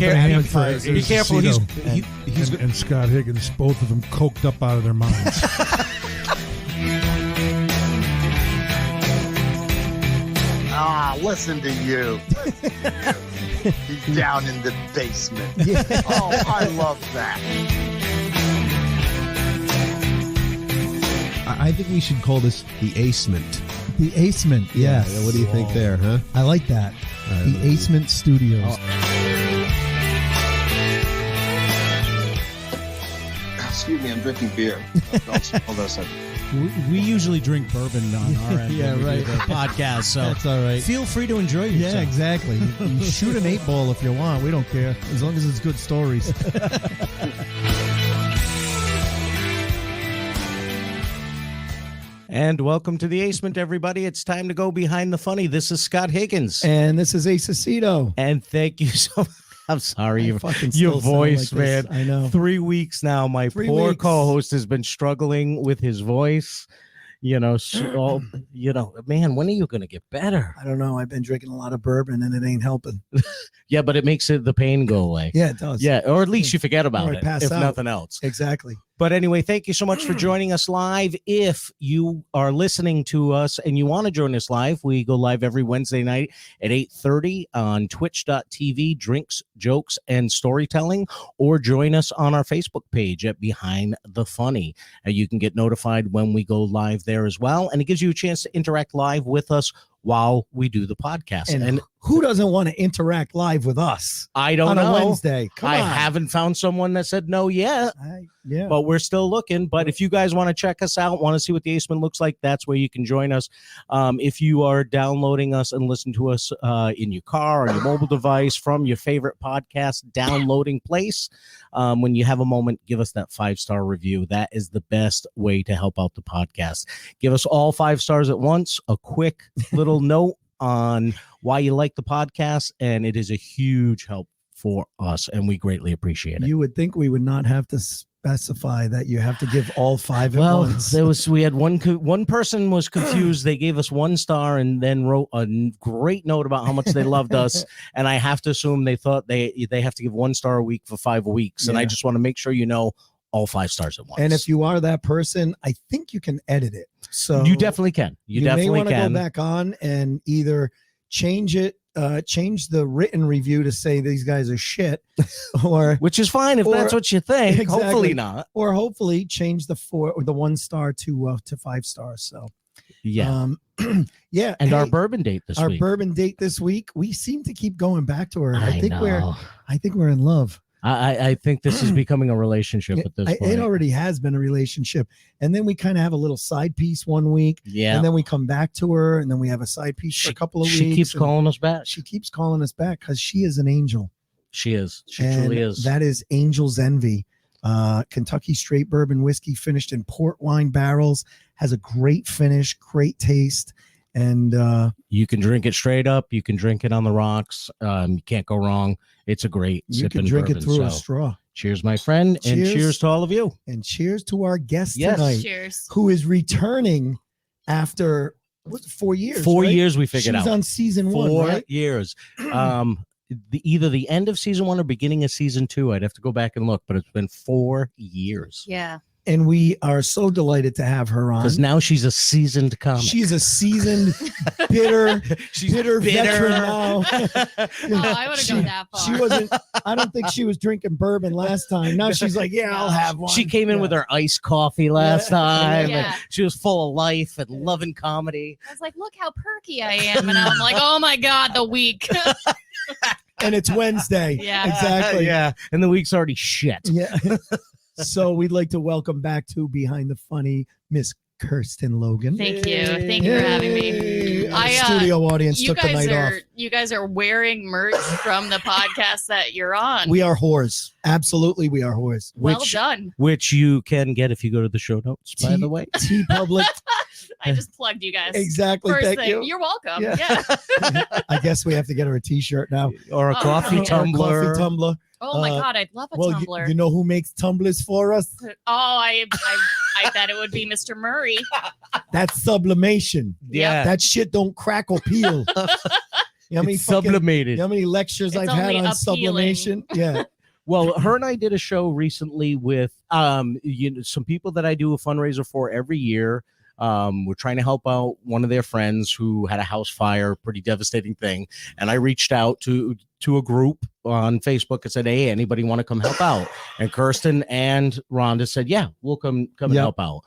Be careful. He's and Scott Higgins, both of them coked up out of their minds. Listen to you. He's down in the basement. Yeah. Oh, I love that. I think we should call this the Acement. The Acement, yes. Yeah, what do you think there, huh? I like that. The Acement Studios. Excuse me, I'm drinking beer. Hold on a second. We usually drink bourbon on our end. Yeah, when we right. do the podcast, so That's all right. feel free to enjoy yourself. Yeah, exactly. You shoot an 8-ball if you want. We don't care, as long as it's good stories. And welcome to the Acement, everybody. It's time to go behind the funny. This is Scott Higgins. And this is Ace Aceto. And thank you so much. I'm sorry, your still voice, sound like man. I know. 3 weeks now. My poor co-host has been struggling with his voice. Man, when are you going to get better? I don't know. I've been drinking a lot of bourbon and it ain't helping. Yeah, but it makes the pain go away. Yeah, it does. Yeah, or at least you forget about it, pass if out. nothing else. Exactly. But anyway, thank you so much for joining us live. If you are listening to us and you want to join us live, we go live every Wednesday night at 8:30 on twitch.tv, Drinks, Jokes, and Storytelling, or join us on our Facebook page at Behind the Funny. You can get notified when we go live there as well, and it gives you a chance to interact live with us while we do the podcast. And who doesn't want to interact live with us? I don't know. On a Wednesday. Come on. I haven't found someone that said no yet. Yeah. But we're still looking. But if you guys want to check us out, want to see what the Acement looks like, that's where you can join us. If you are downloading us and listen to us in your car or your mobile device from your favorite podcast downloading place, when you have a moment, give us that 5-star review. That is the best way to help out the podcast. Give us all 5 stars at once, a quick little note on why you like the podcast, and it is a huge help for us, and we greatly appreciate it. You would think we would not have to specify that you have to give all 5 at once. We had one person was confused. They gave us 1 star and then wrote a great note about how much they loved us, and I have to assume they thought they have to give 1 star a week for 5 weeks, and I just want to make sure you know all 5 stars at once. And if you are that person, I think you can edit it. So you definitely can. You definitely may want to can go back on and either change the written review to say these guys are shit, or which is fine if that's what you think. Exactly. Hopefully not, or hopefully change the 1 star to 5 stars. So yeah, yeah. And our bourbon date this week. Our bourbon date this week. We seem to keep going back to her. I think know. we're in love. I think this is becoming a relationship at this point. It already has been a relationship. And then we kind of have a little side piece one week. Yeah. And then we come back to her, and then we have a side piece for a couple of weeks. She keeps calling us back. She keeps calling us back because she is an angel. She is. She truly is. That is Angel's Envy. Kentucky straight bourbon whiskey finished in port wine barrels. Has a great finish, great taste. And you can drink it straight up. You can drink it on the rocks. You can't go wrong. It's a great you can drink bourbon, it through a straw. Cheers, my friend, and cheers to all of you. And cheers to our guest tonight, who is returning after 4 years. 4 years we figured out. She was on season 1, 4 right? years. Either the end of season 1 or beginning of season 2. I'd have to go back and look, but it's been 4 years. Yeah. And we are so delighted to have her on. Because now she's a seasoned comic. She's a seasoned, bitter veteran now. I would have gone that far. She wasn't, I don't think she was drinking bourbon last time. Now she's like, yeah, I'll have one. She came in with her iced coffee last time. Yeah. And she was full of life and loving comedy. I was like, look how perky I am. And I'm like, oh my God, the week. And it's Wednesday. Yeah. Exactly. Yeah. And the week's already shit. Yeah. So we'd like to welcome back to Behind the Funny, Miss Kirsten Logan. Thank you. Thank you for having me. Our studio audience took the night off. You guys are wearing merch from the podcast that you're on. We are whores. Absolutely, we are whores. Well done. Which you can get if you go to the show notes, by the way. T-Public. I just plugged you guys. Exactly. Thank you. You're welcome. Yeah. I guess we have to get her a T-shirt now. Or a coffee tumbler. Or a coffee tumbler. Oh my God, I'd love a tumbler. You know who makes tumblers for us? Oh, I bet it would be Mr. Murray. That's sublimation. Yeah. That shit don't crack or peel. You know how many It's fucking- sublimated. You know how many lectures It's I've had only on appealing. sublimation? Yeah. Well, her and I did a show recently with some people that I do a fundraiser for every year. We're trying to help out one of their friends who had a house fire, pretty devastating thing. And I reached out to a group on Facebook and said, hey, anybody want to come help out? And Kirsten and Rhonda said, yeah, we'll come and help out.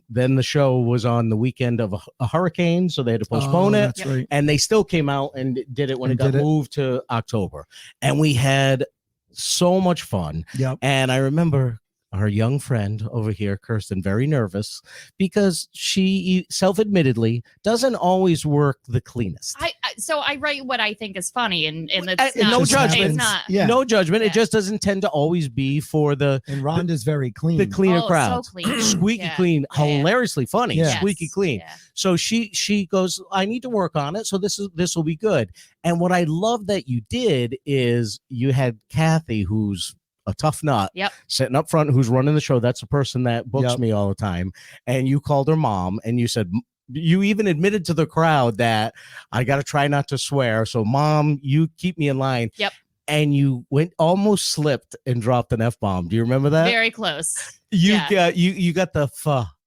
Then the show was on the weekend of a hurricane, so they had to postpone it. That's right. And they still came out and did it when it got moved to October. And we had so much fun. Yep. And I remember our young friend over here, Kirsten, very nervous because she self-admittedly doesn't always work the cleanest. So I write what I think is funny, and And it's no not, judgment. It's not. Yeah. No judgment. Yeah. It just doesn't tend to always be for the And Rhonda's very clean. the cleaner Oh, crowd. so clean. Squeaky Yeah. clean, Yeah, yeah. hilariously funny, Yeah. squeaky clean. Yeah. So she goes, I need to work on it. So this will be good. And what I love that you did is you had Kathy, who's a tough nut, Yep. sitting up front, who's running the show. That's the person that books Yep. me all the time. And you called her mom, and you said, you even admitted to the crowd that I got to try not to swear. So, Mom, you keep me in line. Yep. And you almost slipped and dropped an F-bomb. Do you remember that? Very close. You yeah. got you got the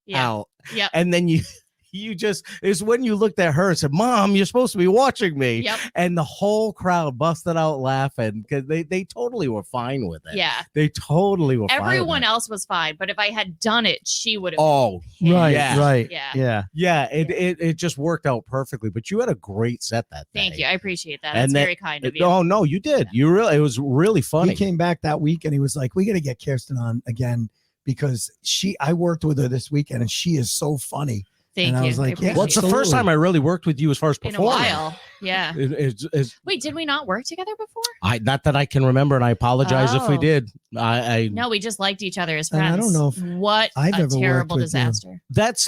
Yeah. out. Yep. And then you just, it's when you looked at her and said, Mom, you're supposed to be watching me. Yep. And the whole crowd busted out laughing because they totally were fine with it. Yeah. They totally were fine. Everyone else was fine, but if I had done it, she would have. Oh, Right. Yeah. Right. Yeah. Yeah. yeah. It just worked out perfectly. But you had a great set that day. Thank you. I appreciate that. And That's then- very kind of you. Oh, no, you did. You really, it was really funny. He came back that week and he was like, we got to get Kirsten on again because I worked with her this weekend and she is so funny. Thank and you. I was like, yeah, Well, it's the first Absolutely. time I really worked with you as far as in a performing. while. Yeah. It's Wait, did we not work together before? not that I can remember, and I apologize if we Oh. did. I No, we just liked each other as And friends. I don't know if what I've a ever worked terrible with you. disaster. that's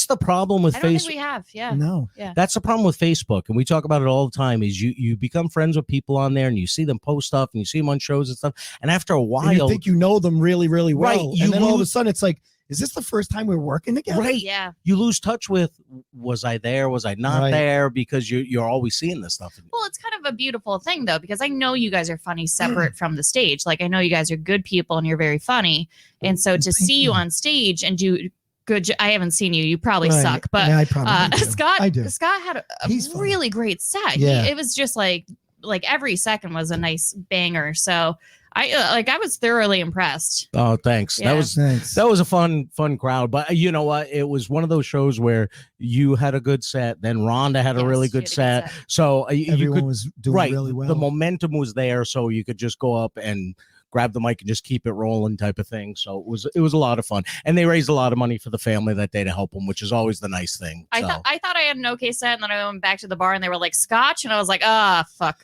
the problem with I don't think Facebook. we have. Yeah. No. That's the problem with Facebook, and we talk about it all the time. Is you become friends with people on there, and you see them post stuff, and you see them on shows and stuff, and after a while, And you think you know them really, really well. Right, you And then all of a lose- sudden it's like, is this the first time we're working together? right, Yeah. you lose touch with, was I there? Was I not Right. there? Because you're always seeing this stuff. Well, it's kind of a beautiful thing though, because I know you guys are funny separate from the stage. Like I know you guys are good people and you're very funny. And so to Thank see you you. on stage and do good, I haven't seen you. You probably Right. suck, but Yeah, I probably do. Scott, I do. Scott had a He's funny. really great set. Yeah. It was just like every second was a nice banger. So I was thoroughly impressed. Oh, thanks. Yeah. Thanks. That was a fun crowd. But you know what? It was one of those shows where you had a good set, then Rhonda had a Yes, really she good had a set. So you Everyone could was doing right. really well. The momentum was there, so you could just go up and grab the mic and just keep it rolling, type of thing. So it was a lot of fun, and they raised a lot of money for the family that day to help them, which is always the nice thing. I So. thought I had an okay set, and then I went back to the bar and they were like scotch, and I was like, fuck.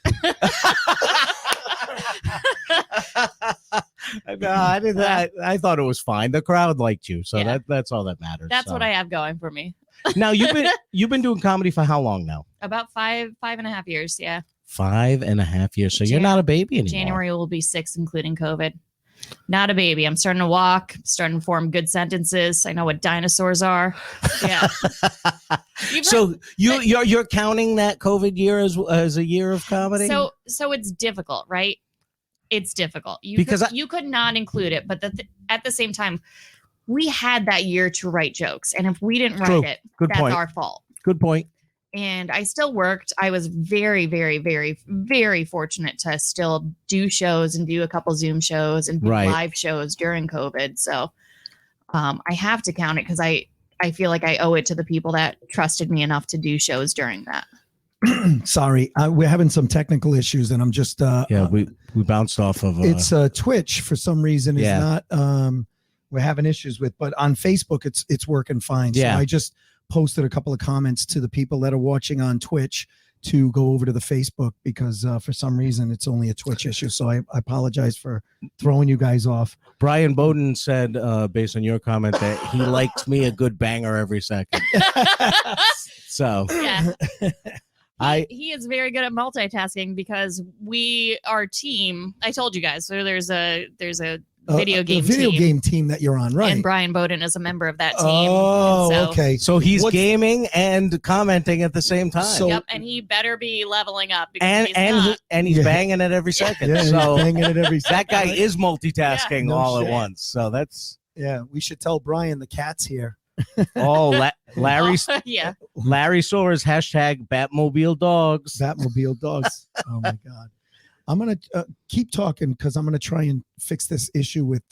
No, I did that. I thought it was fine. The crowd liked you, so Yeah. that's all that matters. That's so. what I have going for me. Now you've been doing comedy for how long now? About five and a half years. Yeah. 5.5 years. So you're not a baby anymore. January will be 6, including COVID. Not a baby. I'm starting to walk, starting to form good sentences. I know what dinosaurs are. Yeah. You've So you're counting that COVID year as a year of comedy? So it's difficult, right? It's difficult. You could not include it, but at the same time, we had that year to write jokes, and if we didn't write True. it, Good that's point. our fault. Good point. And I still worked. I was very, very, very, very fortunate to still do shows and do a couple Zoom shows and do Right. live shows during COVID. So I have to count it because I feel like I owe it to the people that trusted me enough to do shows during that. Sorry, we're having some technical issues, and I'm just We bounced off of. it's Twitch for some reason is Yeah. not we're having issues with, but on Facebook it's working fine. Yeah. So I just posted a couple of comments to the people that are watching on Twitch to go over to the Facebook because for some reason it's only a Twitch issue. So I apologize for throwing you guys off. Brian Bowden said, based on your comment, that he likes me a good banger every second. So Yeah. I He is very good at multitasking because our team, I told you guys, so there's a video game the video team. game team that you're on, right? And Brian Bowden is a member of that team. Oh, And so, okay. So he's gaming and commenting at the same time. So- Yep, and he better be leveling up because he's not. and he's Yeah. banging it every second. Yeah, so he's banging it every that guy second. is multitasking No all shit. at once. So that's Yeah, we should tell Brian the cat's here. Larry Yeah. Larry Soares hashtag Batmobile dogs. Batmobile dogs. Oh my God. I'm gonna keep talking because I'm gonna try and fix this issue with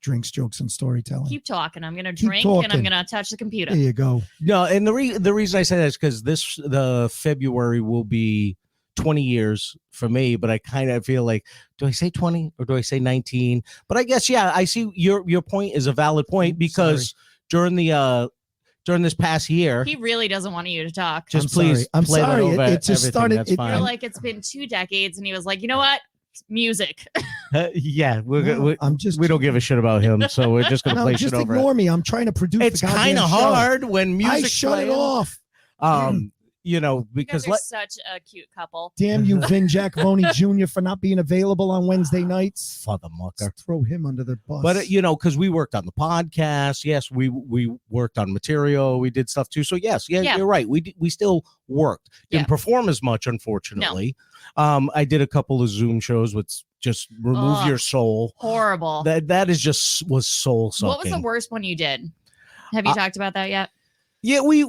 drinks, jokes, and storytelling. Keep talking. I'm gonna Keep drink and I'm talking. gonna touch the computer. There you go. No, and the reason I say that is because the February will be 20 years for me, but I kind of feel like, do I say 20 or do I say 19? But I guess, yeah, I see your point is a valid point because during this past year, He really doesn't want you to talk. just I'm please sorry. I'm play that sorry. over It just everything. started- That's it- fine. You're like, it's been 2 decades, and he was like, you know what? Music. Yeah, No, I'm just. we don't give a shit about him, so we're just gonna No, play just shit over ignore it. me. I'm trying to produce. It's kind of hard when music I shut it off. Because You guys are such a cute couple. Damn you, Vin Giacomoni Jr. for not being available on Wednesday nights. father mucker. Let's throw him under the bus. But because we worked on the podcast, yes, we worked on material, we did stuff too. So yes, Yeah. you're right. We still worked. Didn't Yeah. perform as much, unfortunately. I did a couple of Zoom shows with just remove Ugh. your soul. Horrible. That was soul sucking. What was the worst one you did? Have you talked about that yet? Yeah, we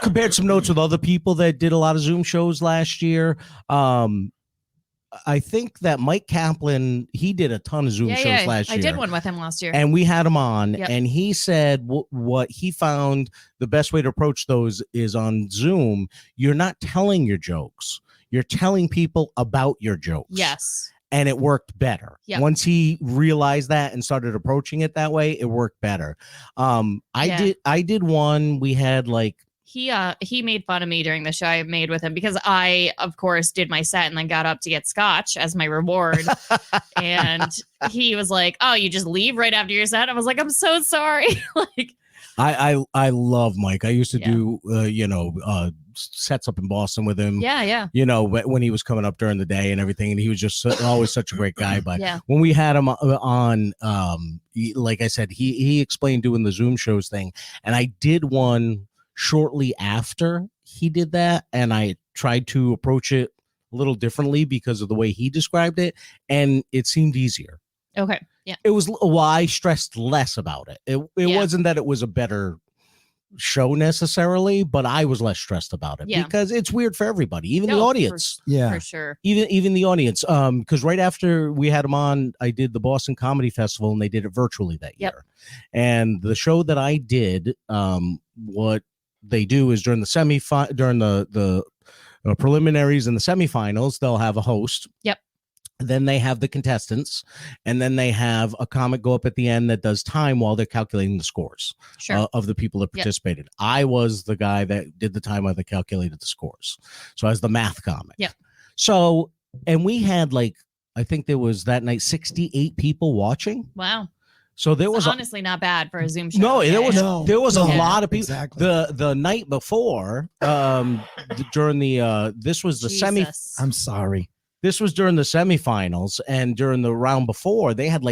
compared some notes with other people that did a lot of Zoom shows last year. I think that Mike Kaplan, he did a ton of Zoom shows last year. I did one with him last year. And we had him on, Yep. and he said what he found the best way to approach those is on Zoom. You're not telling your jokes. You're telling people about your jokes. Yes. And it worked better. Yep. Once he realized that and started approaching it that way, it worked better. I did one. We had like He made fun of me during the show I made with him because I, of course, did my set and then got up to get scotch as my reward. And he was like, "Oh, you just leave right after your set?" I was like, "I'm so sorry." Like, I love Mike. I used to Yeah. do sets up in Boston with him. yeah. When he was coming up during the day and everything, and he was just always such a great guy. But Yeah. when we had him on, like I said, he explained doing the Zoom shows thing, and I did one shortly after he did that, and I tried to approach it a little differently because of the way he described it, and it seemed easier. Okay. Yeah. It was I stressed less about it. It Yeah. wasn't that it was a better show necessarily, but I was less stressed about it Yeah. because it's weird for everybody, even the No, audience. yeah. For sure. Even the audience. Because right after we had him on, I did the Boston Comedy Festival, and they did it virtually that Yep. year. And the show that I did, what they do is during the preliminaries and the semifinals, they'll have a host. Yep. Then they have the contestants, and then they have a comic go up at the end that does time while they're calculating the scores Sure. of the people that Yep. participated. I was the guy that did the time while they calculated the scores. So I was the math comic. Yep. So, and we had I think there was that night 68 people watching. Wow. So there It's was honestly not bad for a Zoom show. no, there was No, there was a no, lot of people. exactly. The night before, during the this was the Jesus. I'm sorry. this was during the semifinals, and during the round before, they had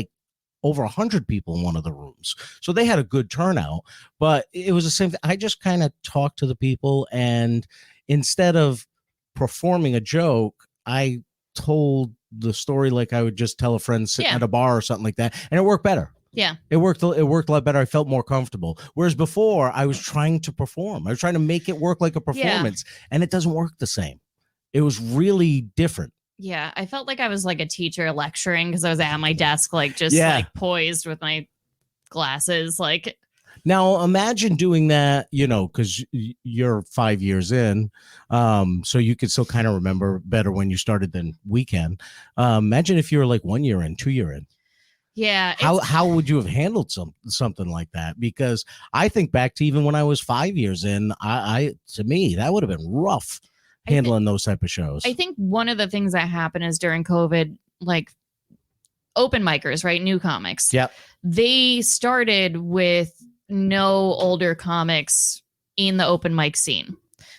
over 100 people in one of the rooms. So they had a good turnout, but it was the same thing. I just kind of talked to the people, and instead of performing a joke, I told the story like I would just tell a friend sitting Yeah. at a bar or something like that, and it worked better. Yeah. It worked a lot better. I felt more comfortable. Whereas before, I was trying to perform. I was trying to make it work like a performance, and it doesn't work the same. It was really different. Yeah. I felt like I was like a teacher lecturing because I was at my desk, Yeah. poised with my glasses. Now imagine doing that, because you're 5 years in, so you can still kind of remember better when you started than we can. Imagine if you were 1 year in, 2 year in. Yeah. How would you have handled something like that? Because I think back to even when I was 5 years in, to me that would have been rough handling those type of shows. I think one of the things that happened is during COVID, open micers, right? New comics. Yep. They started with no older comics in the open mic scene.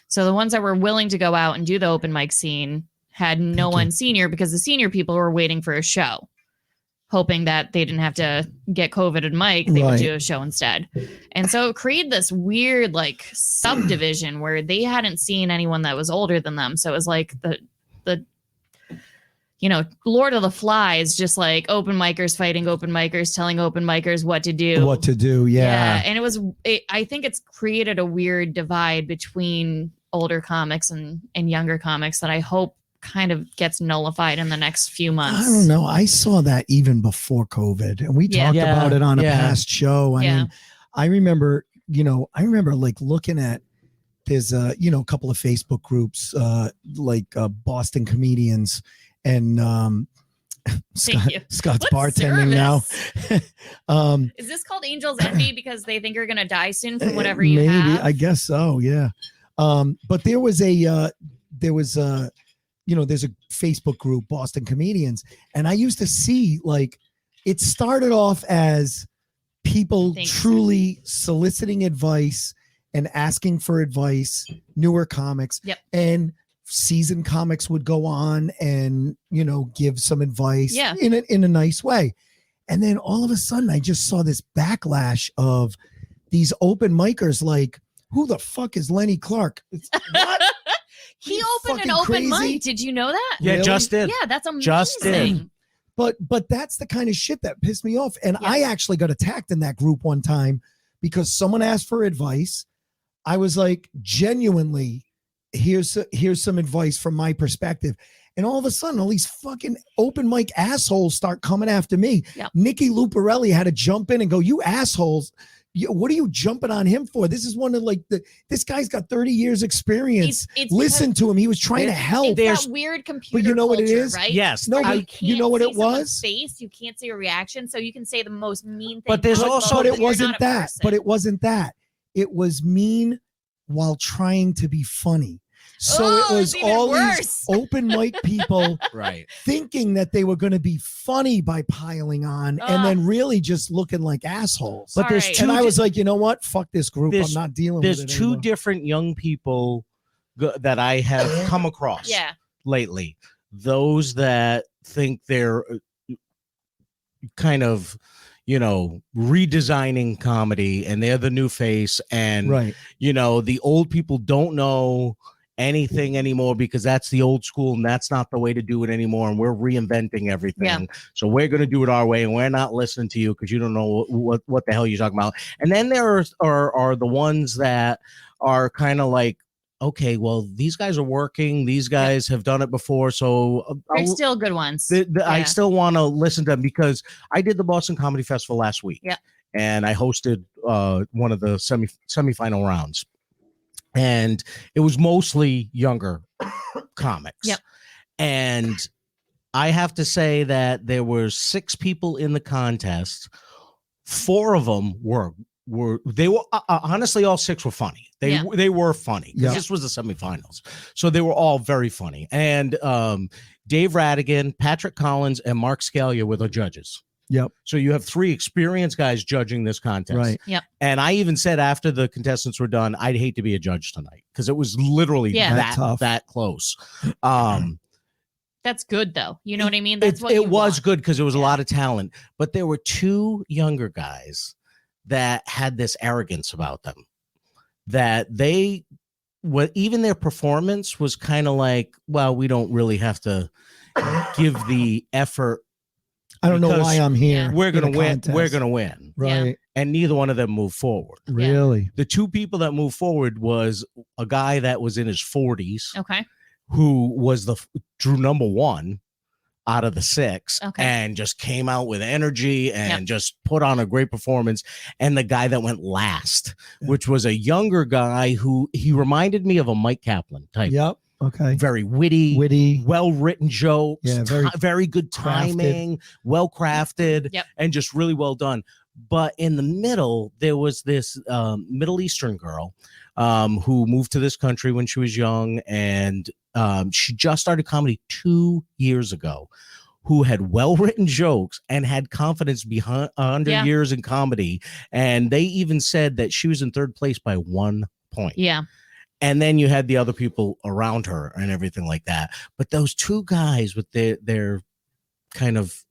So the ones that were willing to go out and do the open mic scene had no one senior because the senior people were waiting for a show. hoping that they didn't have to get COVID and Mike, they would Right. do a show instead. And so it created this weird like subdivision where they hadn't seen anyone that was older than them. So it was like the Lord of the Flies, just like open micers fighting open micers, telling open micers what to do. What to do? Yeah. And I think it's created a weird divide between older comics and younger comics that I hope kind of gets nullified in the next few months. I don't know. I saw that even before COVID, and we talked about it on a past show. I mean, I remember like looking at there's a couple of Facebook groups like Boston comedians, and Scott's What bartending service? now. Is this called Angel's Envy because they think you're gonna die soon from whatever you maybe, have? I guess so. Yeah. But there's a Facebook group, Boston Comedians, and I used to see like it started off as people truly soliciting advice and asking for advice, newer comics. Yep. And seasoned comics would go on and give some advice in a nice way. And then all of a sudden I just saw this backlash of these open micers like, who the fuck is Lenny Clark? What? He You opened an fucking open crazy? mic. Did you know that? Yeah, Really? just did. Yeah, that's amazing. Just did. But that's the kind of shit that pissed me off. And I actually got attacked in that group one time because someone asked for advice. I was like, genuinely, here's some advice from my perspective. And all of a sudden, all these fucking open mic assholes start coming after me. Yep. Nikki Luparelli had to jump in and go, you assholes. What are you jumping on him for? This is one of like this guy's got 30 years experience. It's Listen to him. He was trying to help. It's that weird computer But you know what it culture, is? right? Yes. No, Where but you know what can't it see someone's was? Face, you can't see a reaction, so you can say the most mean thing. But there's possible, also- But it you're wasn't not a that. person. But it wasn't that. It was mean while trying to be funny. So Oh, it was it's even all worse. these open mic people Right. thinking that they were going to be funny by piling on and then really just looking like assholes. But there's Alright. two and I was like, you know what? Fuck this group. I'm There's- not dealing there's with it two anymore. different young people that I have come across Yeah. lately. Those that think they're kind of redesigning comedy and they're the new face, and Right. the old people don't know anything anymore because that's the old school and that's not the way to do it anymore, and we're reinventing everything. Yeah. So we're going to do it our way, and we're not listening to you because you don't know what the hell you're talking about. And then there are the ones that are kind of like, okay, well, these guys are working, these guys have done it before, so There's still good ones. I Yeah. still want to listen to them because I did the Boston Comedy Festival last week. Yeah. And I hosted one of the semifinal rounds. And it was mostly younger comics. Yep. And I have to say that there were 6 people in the contest. 4 of them were honestly, all 6 were funny. They were funny because this was the semifinals. So they were all very funny. And Dave Radigan, Patrick Collins, and Mark Scalia were the judges. Yep. So you have 3 experienced guys judging this contest. Right. Yep. And I even said after the contestants were done, I'd hate to be a judge tonight because it was literally That tough. that close. That's good though. You know what I mean? That's what It you was want. good because there was a lot of talent, but there were 2 younger guys that had this arrogance about them that even their performance was kind of like, well, we don't really have to give the effort. I don't know because why I'm here. We're in gonna a win. contest. We're gonna win, Right. and neither one of them moved forward. Really? The 2 people that moved forward was a guy that was in his 40s, Okay. who was drew number 1 out of the 6, Okay. and just came out with energy and just put on a great performance. And the guy that went last, which was a younger guy who he reminded me of a Mike Kaplan type. Yep. Okay. Very witty, well-written jokes, Yeah, very good timing, well-crafted, and just really well done. But in the middle, there was this Middle Eastern girl who moved to this country when she was young, and she just started comedy 2 years ago, who had well-written jokes and had confidence behind under years in comedy. And they even said that she was in 3rd place by 1 point. Yeah. And then you had the other people around her and everything like that. But those 2 guys with their kind of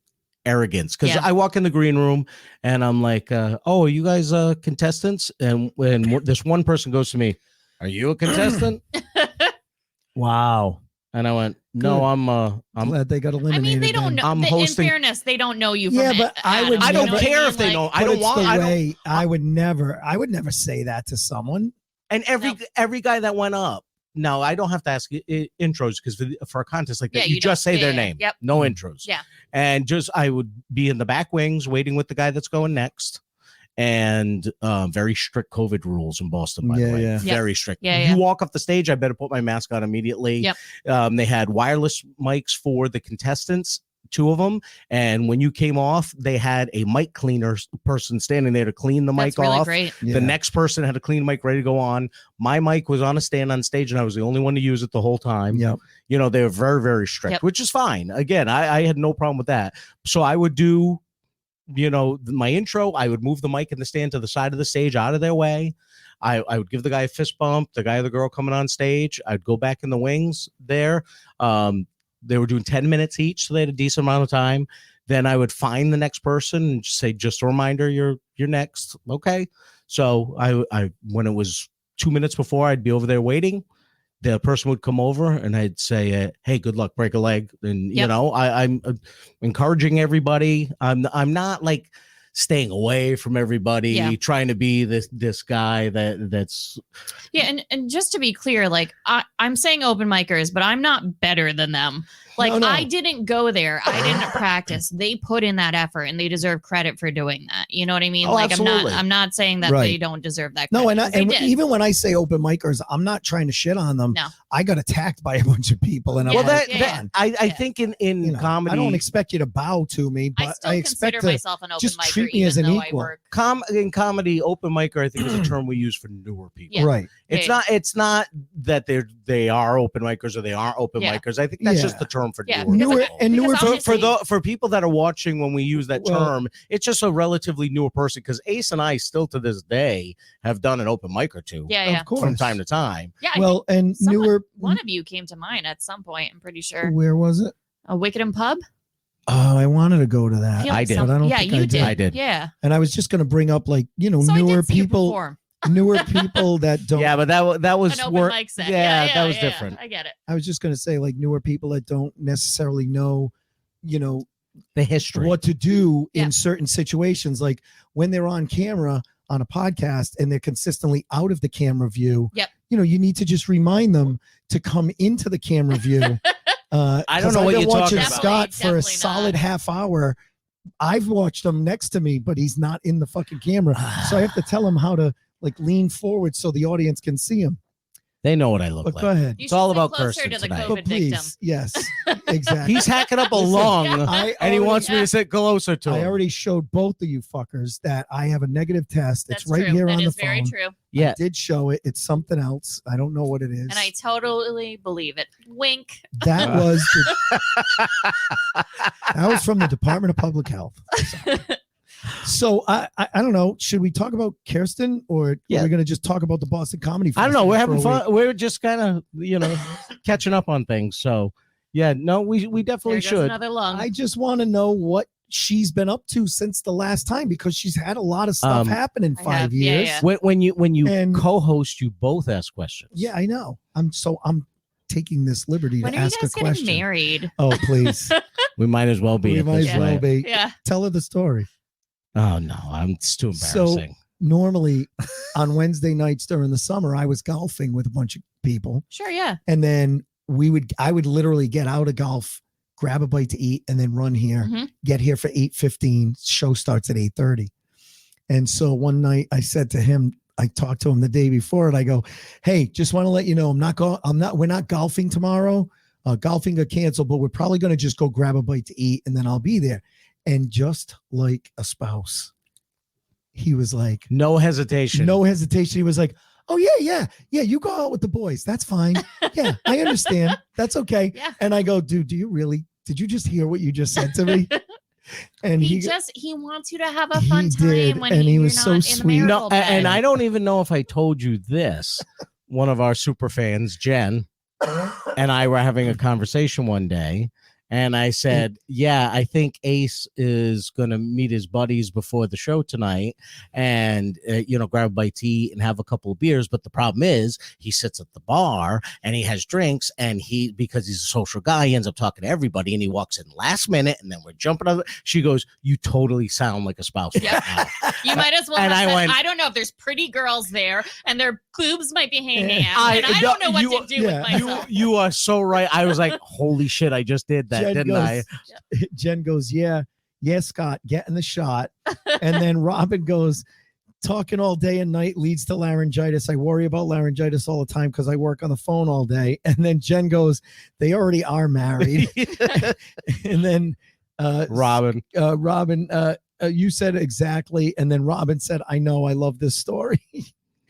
arrogance, because Yeah. I walk in the green room and I'm like, oh, are you guys contestants? And when this one person goes to me, are you a contestant? Wow. And I went, no, Good. I'm Glad they got I eliminated. mean, they don't then. know. I'm hosting- In fairness, they don't know you. Yeah, from but I Adam, would I you don't know what care mean? if they Like, know. I But don't it's want. the I don't. way I would never say that to someone. And every guy that went up. Now I don't have to ask intros, because for a contest like that, Yeah, you you just don't. say Yeah, their yeah. name. Yep. No intros. Yeah. And just I would be in the back wings waiting with the guy that's going next. And very strict COVID rules in Boston, by the way. Yeah. Very strict. Yeah, You yeah. walk off the stage, I better put my mask on immediately. Yep. They had wireless mics for the contestants, 2 of them. And when you came off, they had a mic cleaner person standing there to clean the That's mic really off. great. Yeah. The next person had a clean mic ready to go on. My mic was on a stand on stage, and I was the only one to use it the whole time. Yep. You know, they were very, very strict, Yep. which is fine. Again, I had no problem with that. So I would do, you know, my intro. I would move the mic in the stand to the side of the stage, out of their way. I would give the guy a fist bump, the guy or the girl coming on stage. I'd go back in the wings there. They were doing 10 minutes each, so they had a decent amount of time. Then I would find the next person and just say, just a reminder, you're next. Okay. So I when it was 2 minutes before, I'd be over there waiting. The person would come over and I'd say, hey, good luck, break a leg. And, you Yep. know, I'm encouraging everybody. I'm not like staying away from everybody, Yeah. trying to be this guy that's Yeah, and just to be clear, like I'm saying open micers, but I'm not better than them. Like No. I didn't go there, I didn't practice. They put in that effort, and they deserve credit for doing that. You know what I mean? Oh, Like absolutely. I'm not saying that Right. they don't deserve that. No, credit, 'cause they and did. even when I say open micers, I'm not trying to shit on them. No. I got attacked by a bunch of people, and I'm Yeah, well, like, that, yeah. "Man, I Yeah. think in you know, comedy, I don't expect you to bow to me, I but still I expect consider to. myself an open just micer, treat me even as an though equal. I work. in comedy, open micer, I think is a term we use for newer people. Yeah. Right. It's Yeah. not that they are open micers or they aren't open Yeah. micers. I think that's Yeah. just the term for Yeah, newer because Newer people. and newer because For people that are watching when we use that Well- term, it's just a relatively newer person, because Ace and I still to this day have done an open mic or two Yeah, yeah. Of course. from time to time. Yeah, I Well, and someone- newer. one of you came to mind at some point, I'm pretty sure. Where was it? A Wicked and Pub? Oh, I wanted to go to that. feel I like did. some- But I don't yeah, think you I did. did. I did. Yeah. And I was just going to bring up, like, you know, So I newer did see you people, perform. newer people that don't. Yeah, but that was An open work. mic set. Yeah, Yeah, that was yeah, different. I get it. I was just going to say, like, newer people that don't necessarily know, you know, The history. what to do Yeah. in certain situations, like when they're on camera on a podcast and they're consistently out of the camera view. Yep. You know, you need to just remind them to come into the camera view. I don't 'cause know I've what been you're watching talking about. Scott for a Definitely solid not. half hour. I've watched him next to me, but he's not in the fucking camera. So I have to tell him how to like lean forward so the audience can see him. They know what I look But like. go ahead. You It's all should sit about closer Kirsten to the tonight. COVID But please, victim. yes, exactly. He's hacking up a Listen, lung, I and he wants me Yeah. to sit closer to I him. already showed both of you fuckers that I have a negative test. That's It's right true. here That on the is very phone. true. Yeah. I did show it. It's something else. I don't know what it is. And I totally believe it. Wink. That was that was from the Department of Public Health. So I don't know. Should we talk about Kirsten, or Yeah. are we going to just talk about the Boston Comedy I don't know. Festival We're for having a fun. We're just kind of, catching up on things. So, yeah, no, we definitely There goes should. another lung. I just want to know what she's been up to since the last time, because she's had a lot of stuff happen in I 5 have, yeah, years. yeah. When you And- co-host, you both ask questions. Yeah, I know. I'm taking this liberty When to are you ask a guys getting question. married? Oh, please. We might as well be. We at might this as well rate. be. Yeah. Tell her the story. Oh no, it's too So- embarrassing. Normally on Wednesday nights during the summer, I was golfing with a bunch of people. Sure, yeah. And then I would literally get out of golf, grab a bite to eat, and then run here, Mhm. get here for 8:15. Show starts at 8:30. And so one night I said to him, I talked to him the day before, and I go, "Hey, just want to let you know, we're not golfing tomorrow. Golfing got canceled, but we're probably going to just go grab a bite to eat, and then I'll be there." And just like a spouse, he was like, No hesitation. no hesitation. He was like, "Oh yeah. You go out with the boys. That's fine. Yeah, I understand. That's okay." Yeah. And I go, "Dude, did you just hear what you just said to me?" And He wants you to have a he fun time did, when and he you're was not so in the sweet. marital No, and bed. I don't even know if I told you this. One of our super fans, Jen, and I were having a conversation one day, And I said, yeah, I think Ace is going to meet his buddies before the show tonight and, grab a bite to eat and have a couple of beers. But the problem is he sits at the bar and he has drinks and because he's a social guy, he ends up talking to everybody and he walks in last minute and then we're jumping on. She goes, you totally sound like a spouse. Yeah. Right now. You might as well And have I said, went- I don't know if there's pretty girls there and their boobs might be hanging out. I- And I don't know you- what to do with myself. You are so right. I was like, holy shit, I just did that, Jen didn't I? Jen goes, yeah, Scott, get in the shot. And then Robin goes, talking all day and night leads to laryngitis. I worry about laryngitis all the time because I work on the phone all day. And then Jen goes, they already are married. And then Robin. You said exactly. And then Robin said, I know, I love this story.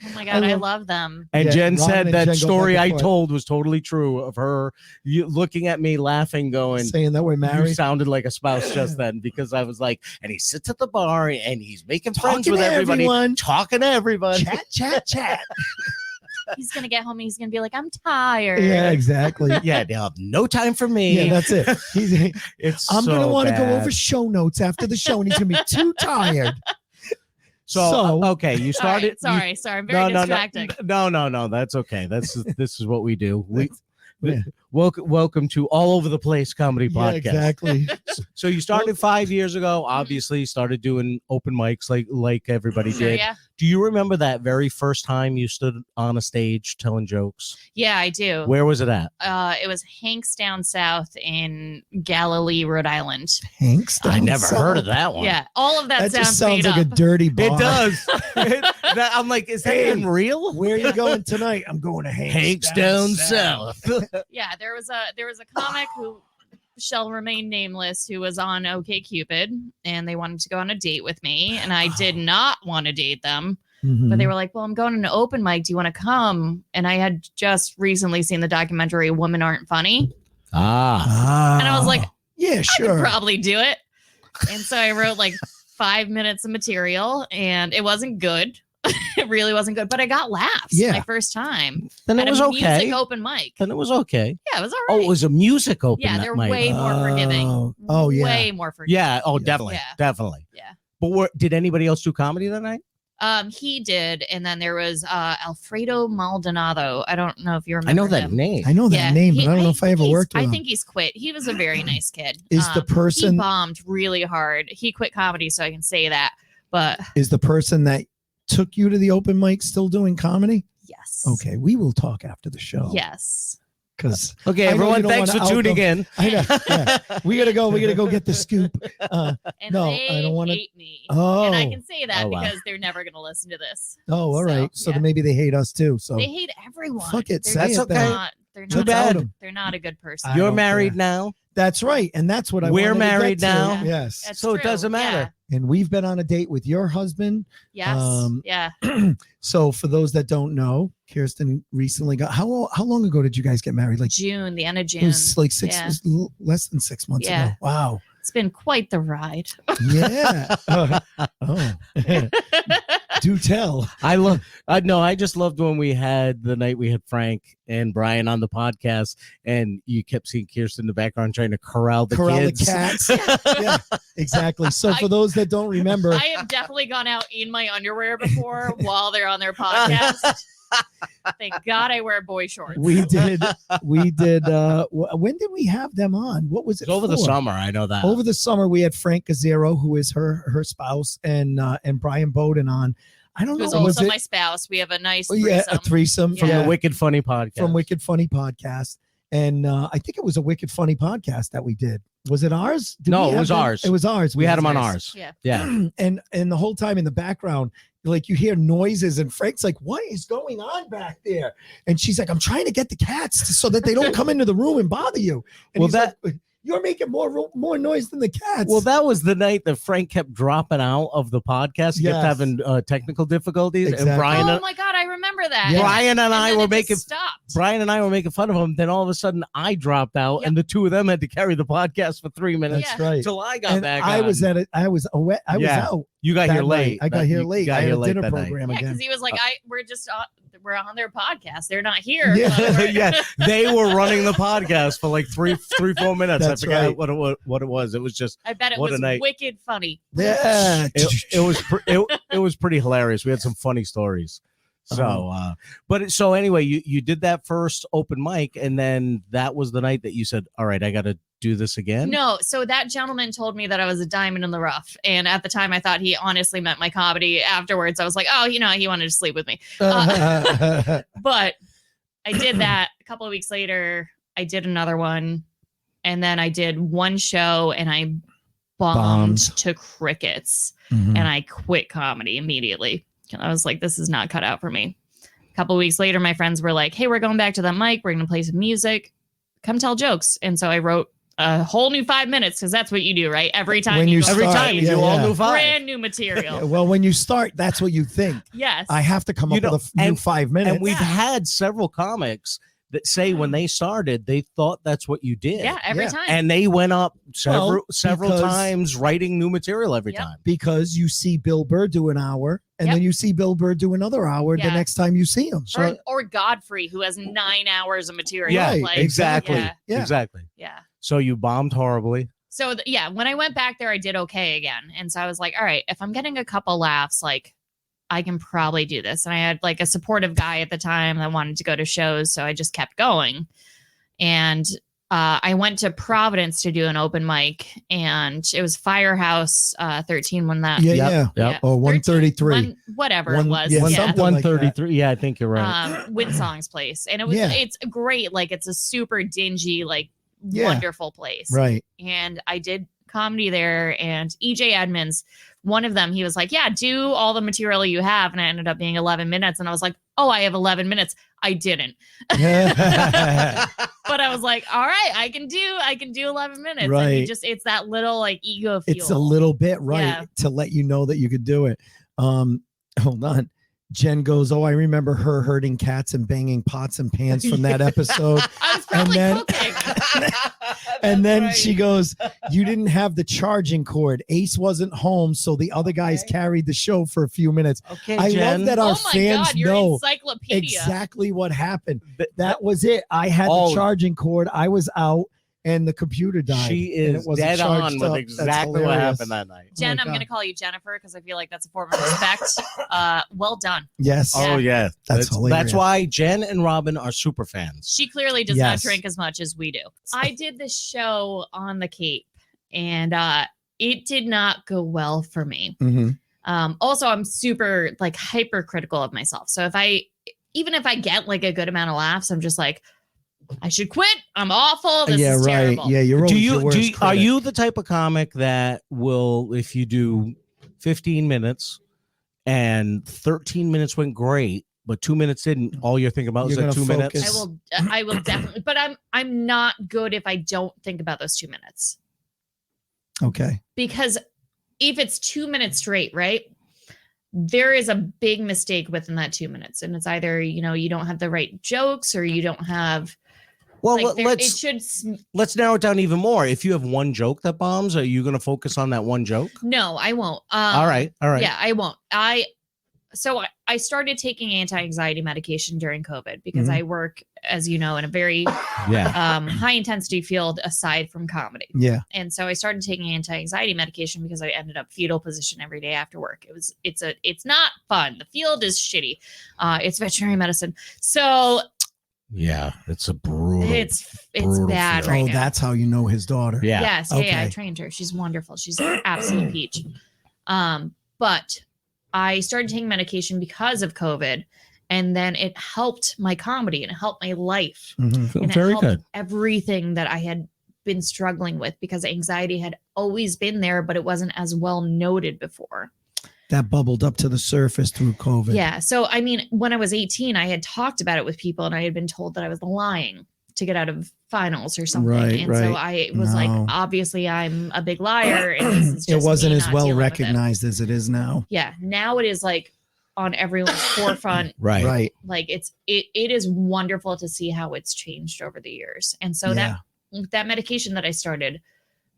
Oh my God, I love them. And Yeah, Jen Robin said and that Jen go story back I and forth. told was totally true of her looking at me laughing, going, Saying that we're you married. sounded like a spouse just then, because I was like, and he sits at the bar and he's making friends Talking with to everybody, everyone. talking to everybody. Chat. He's going to get home and he's going to be like, I'm tired. Yeah, exactly. Yeah, they'll have no time for me. Yeah, that's it. I'm going to want to go bad. over show notes after the show, and he's gonna be too tired. So, okay, you started. Sorry. I'm very distracting. No. That's okay. This is what we do. Yeah. Welcome to All Over the Place Comedy Yeah, Podcast. exactly. So you started 5 years ago. Obviously, started doing open mics like everybody Sure, did. yeah. Do you remember that very first time you stood on a stage telling jokes? Yeah, I do. Where was it at? It was Hank's down south in Galilee, Rhode Island. Hanks. I never heard of that one. Yeah, all of that, That just sounds made like a up. dirty bar. It does. I'm like, is that Hey, even real? Where are you going tonight? I'm going to Hank's down south. Yeah, there was a comic who shall remain nameless who was on OkCupid, and they wanted to go on a date with me, and I did not want to date them. Mhm. But they were like, well, I'm going to an open mic. Do you want to come? And I had just recently seen the documentary Women Aren't Funny. Ah. And I was like, yeah, I sure. could probably do it. And so I wrote like 5 minutes of material, and it wasn't good. It really wasn't good, but I got laughs Yeah. my first time. Then at it was a okay. music open mic. Then it was okay. Yeah, it was all Oh, right. it was a music open. Yeah, they're mic. way more forgiving. Oh, yeah. Way more forgiving. Yeah. Oh, definitely. Yeah. Definitely. Yeah. But did anybody else do comedy that night? He did, and then there was Alfredo Maldonado. I don't know if you remember. I know that him. name. I know that name, but I don't know if I ever think worked with I him. think he's quit. He was a very nice kid. Is the person- he bombed really hard? He quit comedy, so I can say that. But Is the person that took you to the open mic still doing comedy? yes. Okay, we will talk after the show. Yes. Because Okay, I know everyone, you don't thanks for wanna tuning out in. I know. Yeah. We gotta go get the scoop. And No, they I don't wanna- hate me. Oh. And I can say that Oh, wow. because they're never going to listen to this. Oh, all right. So yeah. then maybe they hate us too. So They hate everyone. Fuck it, They're say just it then. They're Too not. bad. Good. They're not a good person. I You're don't married care. now. that's right, and that's what I. We're wanted to get married to. now. Yes, That's So it true. doesn't matter. and we've been on a date with your husband. Yeah. Yes. Yeah. So for those that don't know, Kirsten recently got how long ago did you guys get married? Like June, the end of it June. was like Yeah. less than 6 months Yeah. ago. Wow. It's been quite the ride. Yeah. Oh. Do tell. I just loved when we had the night we had Frank and Brian on the podcast, and you kept seeing Kirsten in the background trying to corral the kids. cats. Yeah, exactly. So for those that don't remember, I have definitely gone out in my underwear before while they're on their podcast. Thank God I wear boy shorts. we did. When did we have them on? What was it? It's over the for? summer. I know that. Over the summer, we had Frank Gazzaro, who is her spouse, and Brian Bowden on. I don't know. Who's Was also it? my spouse. We have a nice Oh, yeah, a threesome from Yeah. the Wicked Funny podcast. from Wicked Funny podcast, and I think it was a Wicked Funny podcast that we did. Was it ours? Did No, we it have was them? ours. It was ours. we had him on Nice. ours. Yeah. Yeah. and the whole time in the background, like you hear noises, and Frank's like, "What is going on back there?" And she's like, "I'm trying to get the cats so that they don't come into the room and bother you." And Well, he's like, you're making more noise than the cats. Well, that was the night that Frank kept dropping out of the podcast. He Yes. kept having technical difficulties, Exactly. and Brian, Oh my God, I remember that. Yeah. Brian and I then were it just making stopped. Brian and I were making fun of him. Then all of a sudden, I dropped out, Yep. and the two of them had to carry the podcast for 3 minutes that's Yeah. right. till I got And back. I on. was at it. I was away. I was Yeah. out. You got that here late. night. I got here late. got I had here a late dinner that night. program Yeah, again. because he was like, we're on their podcast. They're not here. Yeah. So we're- Yeah, they were running the podcast for like 3-4 minutes. That's I forgot right. what it was. It was just I bet it What a was night. wicked funny. Yeah. it was pretty hilarious. We had some funny stories. So, so anyway, you did that first open mic, and then that was the night that you said, "All right, I got to do this again." No, so that gentleman told me that I was a diamond in the rough, and at the time, I thought he honestly meant my comedy. Afterwards, I was like, "Oh, he wanted to sleep with me." But I did that. A couple of weeks later, I did another one, and then I did one show, and I bombed to crickets, Mhm. and I quit comedy immediately. I was like, this is not cut out for me. A couple of weeks later, my friends were like, hey, we're going back to that mic. We're going to play some music. Come tell jokes. And so I wrote a whole new 5 minutes, because that's what you do, right? Every time When you go Every start, time you yeah, do all yeah. new five. brand new material. Well, when you start, that's what you think. Yes. I have to come up with a new 5 minutes. And we've Yeah. had several comics that say when they started, they thought that's what you did. yeah, every Yeah. time. And they went up several because- times writing new material every Yep. time. because you see Bill Burr do an hour, and Yep. then you see Bill Burr do another hour the Yeah. next time you see him. or Godfrey, who has 9 hours of material. Yeah, Like, exactly. Yeah. Yeah. Exactly. Yeah. So you bombed horribly. So when I went back there, I did okay again. And so I was like, all right, if I'm getting a couple laughs, like I can probably do this. And I had like a supportive guy at the time that wanted to go to shows. So I just kept going. And I went to Providence to do an open mic, and it was Firehouse 13 when that. Yeah, Yep, yeah. yep. Or 133. Whatever One- it was. yeah, Yeah. something like that. 133. Yeah, I think you're right. Winsong's place. And Yeah. it's great. Like it's a super dingy, like Yeah. wonderful place. Right. And I did comedy there, and EJ Edmonds, one of them, he was like, yeah, do all the material you have. And it ended up being 11 minutes. And I was like, oh, I have 11 minutes. I didn't. But I was like, all right, I can do 11 minutes. Right. And it's that little like ego fuel. It's a little bit right Yeah. to let you know that you could do it. Hold on. Jen goes, oh, I remember her herding cats and banging pots and pans from that episode. I was probably then- cooking. And then she goes, you didn't have the charging cord. Ace wasn't home, so the other guys carried the show for a few minutes. Okay, I Jen. love that our Oh my fans God, you're know encyclopedia. exactly what happened. Th- That was it. I had All- the charging cord. I was out, and the computer died. She and it is wasn't dead charged on up. with That's exactly what hilarious. happened that night. Jen, my I'm God. going to call you Jennifer because I feel like that's a form of respect. Well done. Yes. Oh yeah, That's hilarious. That's why Jen and Robin are super fans. She clearly does not Yes. drink as much as we do. I did this show on the Cape, and it did not go well for me. Mhm. Also, I'm super like hypercritical of myself. So even if I get like a good amount of laughs, I'm just like, I should quit. I'm awful. This Yeah, is right. terrible. Yeah, you're always your worst Are critic. you the type of comic that will, if you do 15 minutes and 13 minutes went great, but 2 minutes didn't, all you're thinking about is You're that 2 gonna minutes? focus. I will definitely, but I'm not good if I don't think about those 2 minutes, Okay. because if it's 2 minutes straight, right, there is a big mistake within that 2 minutes, and it's either you don't have the right jokes, or you don't have. Well, Like, it let's should. let's narrow it down even more. If you have one joke that bombs, are you going to focus on that one joke? No, I won't. All right. Yeah, I won't. So I started taking anti-anxiety medication during COVID because Mhm. I work, as you know, in a very Yeah. high intensity field aside from comedy. Yeah. And so I started taking anti-anxiety medication because I ended up fetal position every day after work. It's not fun. The field is shitty. It's veterinary medicine. So Yeah. It's a brutal. it's brutal bad field. right Oh, now. that's how you know his daughter. yeah. Yes. Yeah, I Okay. trained her. She's wonderful. She's an absolute peach. But I started taking medication because of COVID, and then it helped my comedy and it helped my life. Mhm. And it Very helped good. everything that I had been struggling with, because anxiety had always been there, but it wasn't as well noted before. That bubbled up to the surface through COVID. Yeah. So, I mean, when I was 18, I had talked about it with people, and I had been told that I was lying to get out of finals or something. Right, and so right. I was like, No. obviously I'm a big liar. And this is It just wasn't me as not well dealing with it. recognized as it is now. Yeah. Now it is like on everyone's forefront. Right. Right. Like it is wonderful to see how it's changed over the years. And so Yeah. that medication that I started,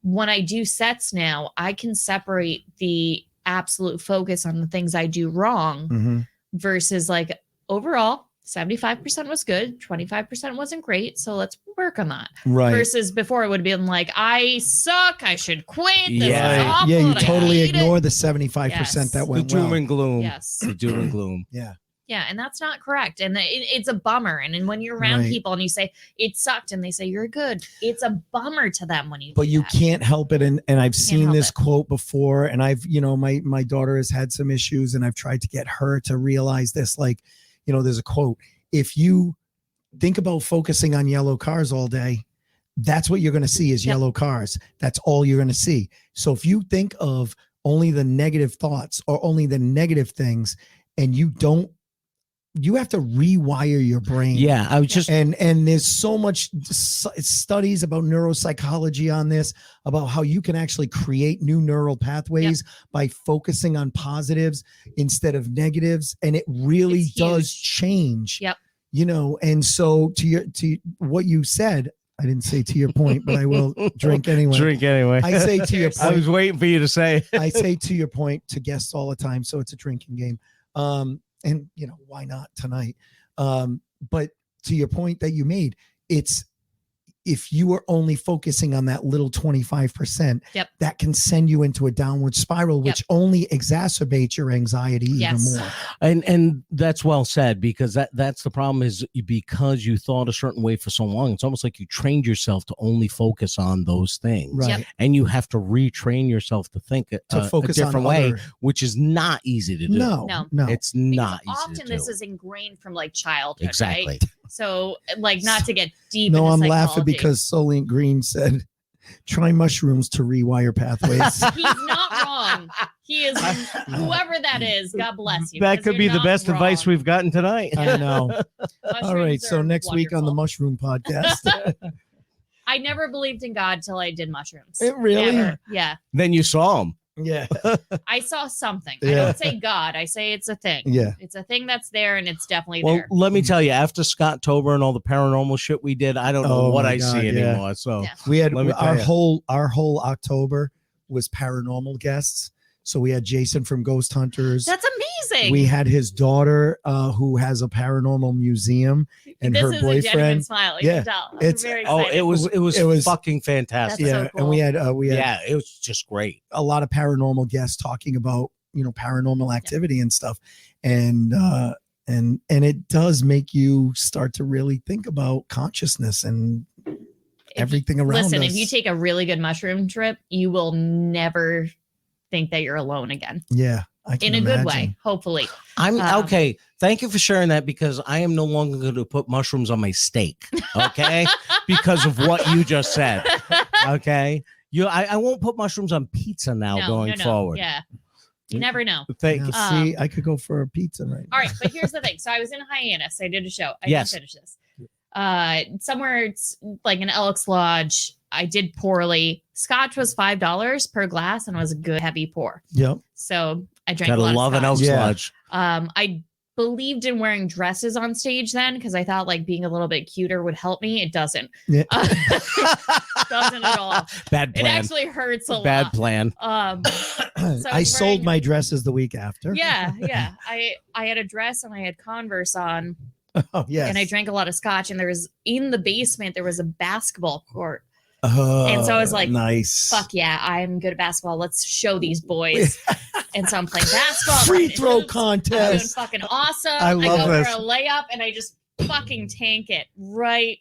when I do sets now, I can separate the absolute focus on the things I do wrong versus like overall 75% was good, 25% wasn't great. So let's work on that. Right. Versus before it would have been like, I suck, I should quit. This Yeah. is awful, Yeah, you and I totally hate ignore it. the 75% Yes. that The went doom well. and gloom. Yes. The doom and gloom. Yeah. Yeah, and that's not correct. And it's a bummer. And when you're around Right. people and you say it sucked and they say you're good, it's a bummer to them when you But do you that. can't help it. And I've seen help this it. quote before, and I've, my daughter has had some issues, and I've tried to get her to realize this. Like, there's a quote. If you think about focusing on yellow cars all day, that's what you're going to see is yellow cars. That's all you're going to see. So if you think of only the negative thoughts or only the negative things, and you have to rewire your brain. Yeah, I was just And there's so much studies about neuropsychology on this, about how you can actually create new neural pathways by focusing on positives instead of negatives, and it really It's does huge. change. Yep. And so to what you said, I didn't say to your point, but I will drink anyway. drink anyway. I say to your I was point, waiting for you to say. I say to your point to guests all the time, so it's a drinking game. And why not tonight? But to your point that you made, it's if you are only focusing on that little 25%, that can send you into a downward spiral, which only exacerbates your anxiety even more. And that's well said, because that's the problem is because you thought a certain way for so long, it's almost like you trained yourself to only focus on those things. Right. And you have to retrain yourself to think focus a different on way, other- which is not easy to do. No. It's not Because easy often to this do. is ingrained from like childhood. Exactly. Right? So like not to get deep No, into I'm laughing psychology. because Solent Green said, try mushrooms to rewire pathways. He's not wrong. He is whoever that is. God bless you. That because could be you're the not best advice wrong. we've gotten tonight. I know. All right. Mushrooms So are next week on the wonderful. Mushroom Podcast. I never believed in God till I did mushrooms. It really? Never. Yeah. Then you saw him. Yeah. I saw something. I Yeah. don't say God. I say it's a thing. Yeah. It's a thing that's there and it's definitely Well, there. let me tell you, after Scott Tober and all the paranormal shit we did, I don't know Oh what my I God, see yeah. anymore. So Yeah. We had Let me tell our ya. whole October was paranormal guests. So we had Jason from Ghost Hunters. That's amazing. We had his daughter who has a paranormal museum, and this her is a genuine boyfriend. smile. You Yeah. can tell. I'm It's- very oh, excited. it was fucking fantastic. That's Yeah, so cool. and we had Yeah, it was just great. a lot of paranormal guests talking about paranormal activity and stuff, and it does make you start to really think about consciousness and everything around Listen, us. if you take a really good mushroom trip, you will never think that you're alone again. Yeah, I can In a good way, imagine. hopefully. I'm Um, okay. Thank you for sharing that, because I am no longer going to put mushrooms on my steak. Okay, because of what you just said. Okay, I won't put mushrooms on pizza now going forward. Yeah. You never know. Thank Now, you. see, I could go for a pizza right now. All right, but here's the thing. So I was in Hyannis. I did a show. I Yes. didn't finish this. Somewhere it's like an Elks Lodge. I did poorly. Scotch was $5 per glass and it was a good heavy pour. Yep. So I drank Gotta a lot love of an scotch. Elks Yeah. Lodge. I believed in wearing dresses on stage then because I thought like being a little bit cuter would help me. It doesn't. Yeah. Doesn't at all. Bad It plan. actually hurts a Bad lot. plan. So I was sold wearing- my dresses the week after. Yeah. I had a dress and I had Converse on. Oh, yes. And I drank a lot of scotch, and there was in the basement there was a basketball court. Oh, And so I was like, nice. Fuck yeah, I'm good at basketball. Let's show these boys. And so I'm playing basketball. Free running throw hoops. I'm doing contest. fucking awesome. I love go this. for a layup and I just fucking tank it right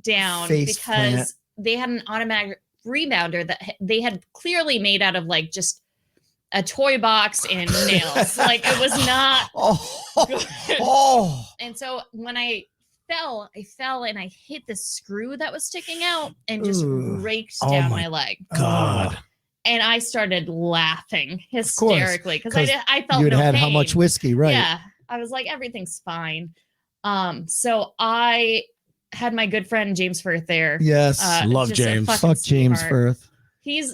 down Face because plant. they had an automatic rebounder that they had clearly made out of like just a toy box and nails. Like it was not Oh, good. oh. And so when I fell and I hit the screw that was sticking out and just Ooh. raked Oh down my my leg. God. And I started laughing hysterically because I felt You'd no had pain. how much whiskey, right? Yeah. I was like, everything's fine. So I had my good friend James Firth there. Yes. Love just a James. fucking Fuck James sweetheart. Firth.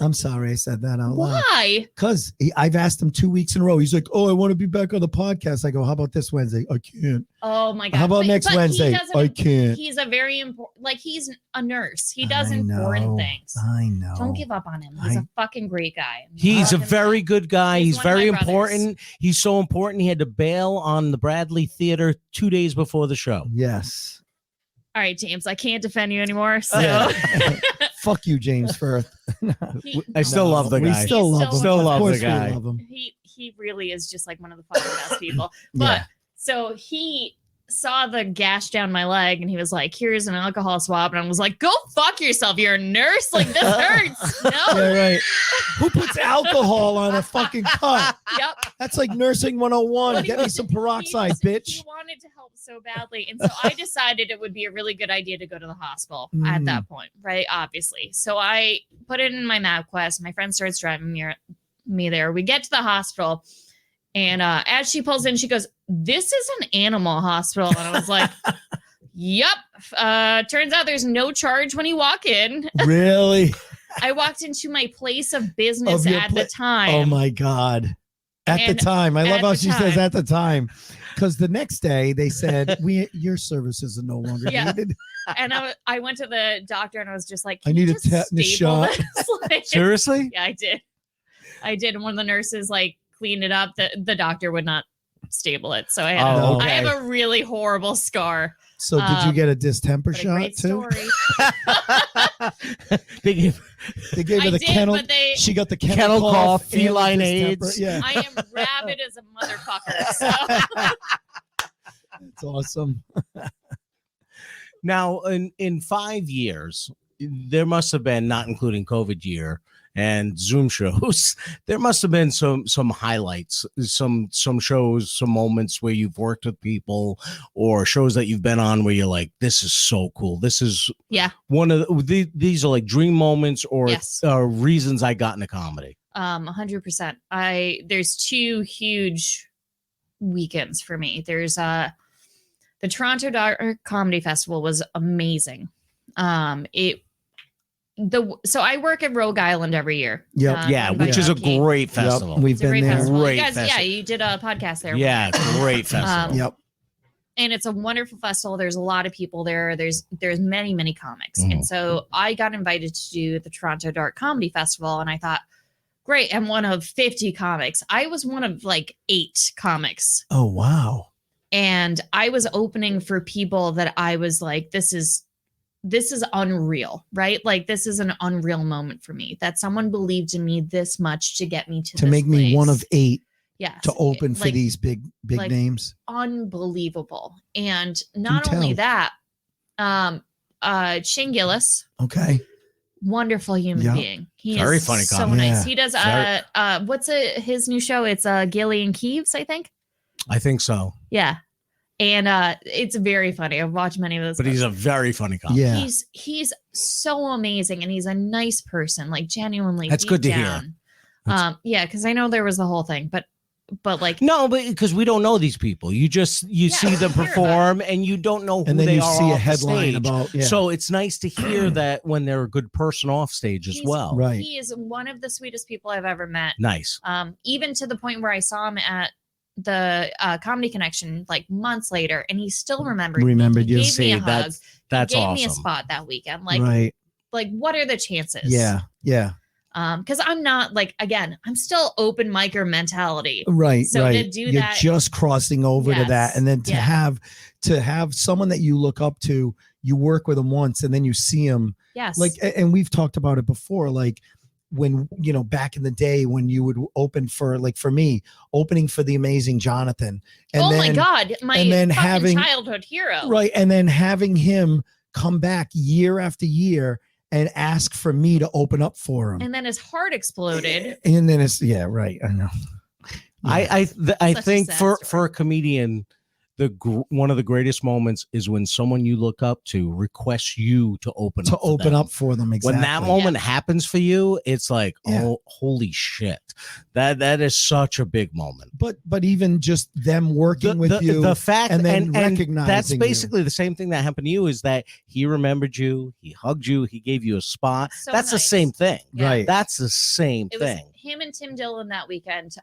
I'm sorry I said that out loud. Why? Because I've asked him 2 weeks in a row. He's like, "Oh, I want to be back on the podcast." I go, "How about this Wednesday?" I can't. Oh my God. How about next Wednesday? I can't. He's a very important, like he's a nurse. He does important things. I know. Don't give up on him. He's a fucking great guy. He's a very good guy. He's one of very my brothers. important. He's so important. He had to bail on the Bradley Theater 2 days before the show. Yes. All right, James, I can't defend you anymore. So Fuck you, James Firth. I still love the guy. We still love him. Still Of love course the guy. we love him. he really is just like one of the fucking best people. But so he saw the gash down my leg and he was like, "Here's an alcohol swab." And I was like, "Go fuck yourself. You're a nurse. Like, this hurts." No. Yeah, right. Who puts alcohol on a fucking cut? Yep. That's like nursing 101. But he Get me was- some peroxide, he bitch. wanted to help so badly. And so I decided it would be a really good idea to go to the hospital at that point, right? Obviously. So I put it in my MapQuest. My friend starts driving me there. We get to the hospital. And as she pulls in, she goes, "This is an animal hospital." And I was like, "Yep." Turns out there's no charge when you walk in. Really? I walked into my place of business Of your at the time. Oh my God. At the time. I love at how the she says time. at the time. Because the next day they said, your services are no longer Yeah. needed. And I went to the doctor and I was just like, I "Can you need a just tetanus staple shot." this?" Like, Seriously? yeah, I did. And one of the nurses like cleaned it up. The doctor would not stable it. So I had Oh, I okay. have a really horrible scar. So did you get a distemper But a shot great too? story. They give- They gave her I the did, kennel. but they She got the kennel, Kennel cough, and the feline distemper. AIDS. Yeah, I am rabid as a motherfucker. So that's awesome. Now, in 5 years, there must have been, not including COVID year and Zoom shows, there must have been some highlights, some shows, some moments where you've worked with people, or shows that you've been on where you're like, "This is so cool. This is one of these are like dream moments or Yes. reasons I got into comedy." 100%. There's two huge weekends for me. There's the Toronto Dark Comedy Festival was amazing. So I work at Rogue Island every year. Yep. Yeah, run by which is a Rocky. great festival. Yep, we've It's a been great there. festival. Great You guys, festival. you did a podcast there. Yeah, great festival. Yep. And it's a wonderful festival. There's a lot of people there. There's many comics. Mhm. And so I got invited to do the Toronto Dark Comedy Festival. And I thought, great, I'm one of 50 comics. I was one of like 8 comics. Oh wow. And I was opening for people that I was like, this is unreal, right? Like, this is an unreal moment for me that someone believed in me this much to get me to this Make me one place. of 8 Yes. to open for Like, these big like, names. unbelievable. And not Do only tell. that, Shane Gillis, Okay. wonderful human Yeah. being. He Very is funny so comic. nice. Yeah. He does Very- what's his new show? It's Gilly and Keeves, I think. I think so. Yeah. And it's very funny. I've watched many of those. But he's a very funny comic. Yeah. He's so amazing, and he's a nice person, like genuinely. That's deep good to hear. down. Yeah, because I know there was the whole thing, but like, No, but because we don't know these people, you see them hear about perform, and you don't know who And then they you are see a off the headline stage. about So it's nice to hear that when they're a good person off stage as he's- well. right. he is one of the sweetest people I've ever met. Nice. Even to the point where I saw him at the Comedy Connection like months later, and he still remembered. Me. Remembered He you. gave me a See, hug. That's He gave awesome. me a spot that weekend. Like, Right. like what are the chances? Yeah. Yeah. Because I'm not like, again, I'm still open micer mentality. Right. So to right. do You're that- just crossing over to that, Yes. and then to Yeah. have someone that you look up to, you work with them once, and then you see them. Yes. Like, and we've talked about it before. Like when back in the day when you would open for, like, for me, opening for the amazing Jonathan, and oh then, my God, my and then fucking having- childhood hero. right, and then having him come back year after year and ask for me to open up for him. And then his heart exploded. And then it's right. I know. I Such a think sad for story. a comedian, one of the greatest moments is when someone you look up to requests you to open up for them. Exactly. When that moment happens for you, it's like, oh, holy shit. That is such a big moment. But even just them working with you, the fact and then recognizing that's basically the same thing that happened to you, is that he remembered you, he hugged you, he gave you a spot. So that's the nice. same thing. Yeah. Right. That's the same It thing. was him and Tim Dillon that weekend.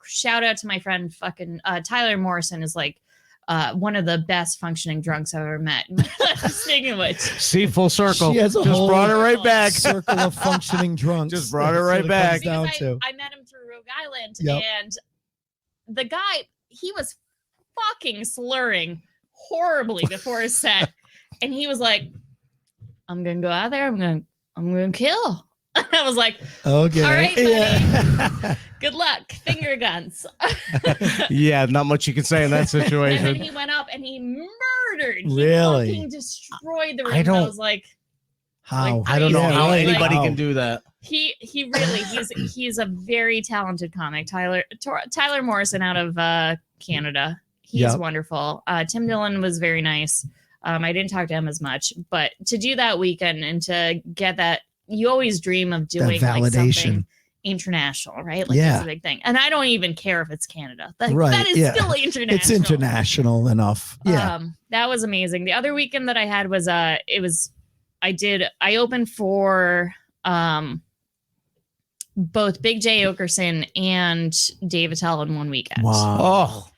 Shout out to my friend fucking Tyler Morrison is like one of the best functioning drunks I've ever met. Speaking of which, See, full circle. She has a Just whole brought it right back. circle of functioning drunks. Just brought it That's right what back. comes down because to. I met him through Rogue Island, Yep. and the guy, he was fucking slurring horribly before his set, and he was like, "I'm gonna go out there. I'm gonna kill." I was like, Okay. "All right, buddy. Yeah. Good luck. Finger guns." Yeah, not much you can say in that And then situation. he went up and he murdered. He Really? fucking destroyed the room. I don't- was like, How? I don't know Yeah, how like- anybody How? can do that. he really he's a very talented comic. Tyler Morrison out of Canada. He's Yep. wonderful. Tim Dillon was very nice. I didn't talk to him as much, but to do that weekend and to get that, you always dream of doing like validation. something international, right? Like Yeah. that's a big thing. And I don't even care if it's Canada. Right, That is yeah. still international. It's international enough. Yeah. That was amazing. The other weekend that I had was I opened for both Big J Okerson and Dave Attell in one weekend. Wow. Oh,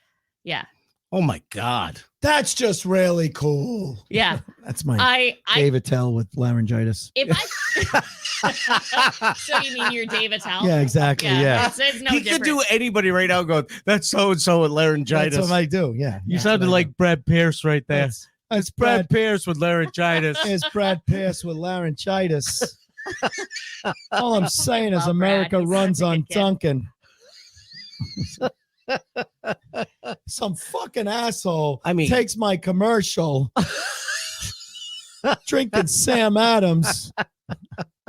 Yeah. oh my God. That's just really cool. Yeah. That's my I David Tell with laryngitis. if I so you mean you're Dave Attell? Yeah, exactly. Yeah. It's no He different. could do anybody right now going, that's so and so with laryngitis. That's what I do. Yeah. You sounded like Brad Pierce right there. That's Brad Pierce with laryngitis. It's Brad Pierce with laryngitis. All I'm saying is Love America Brad. He's runs such a on good kid. Duncan. Some fucking asshole I mean, takes my commercial, drinking Sam Adams.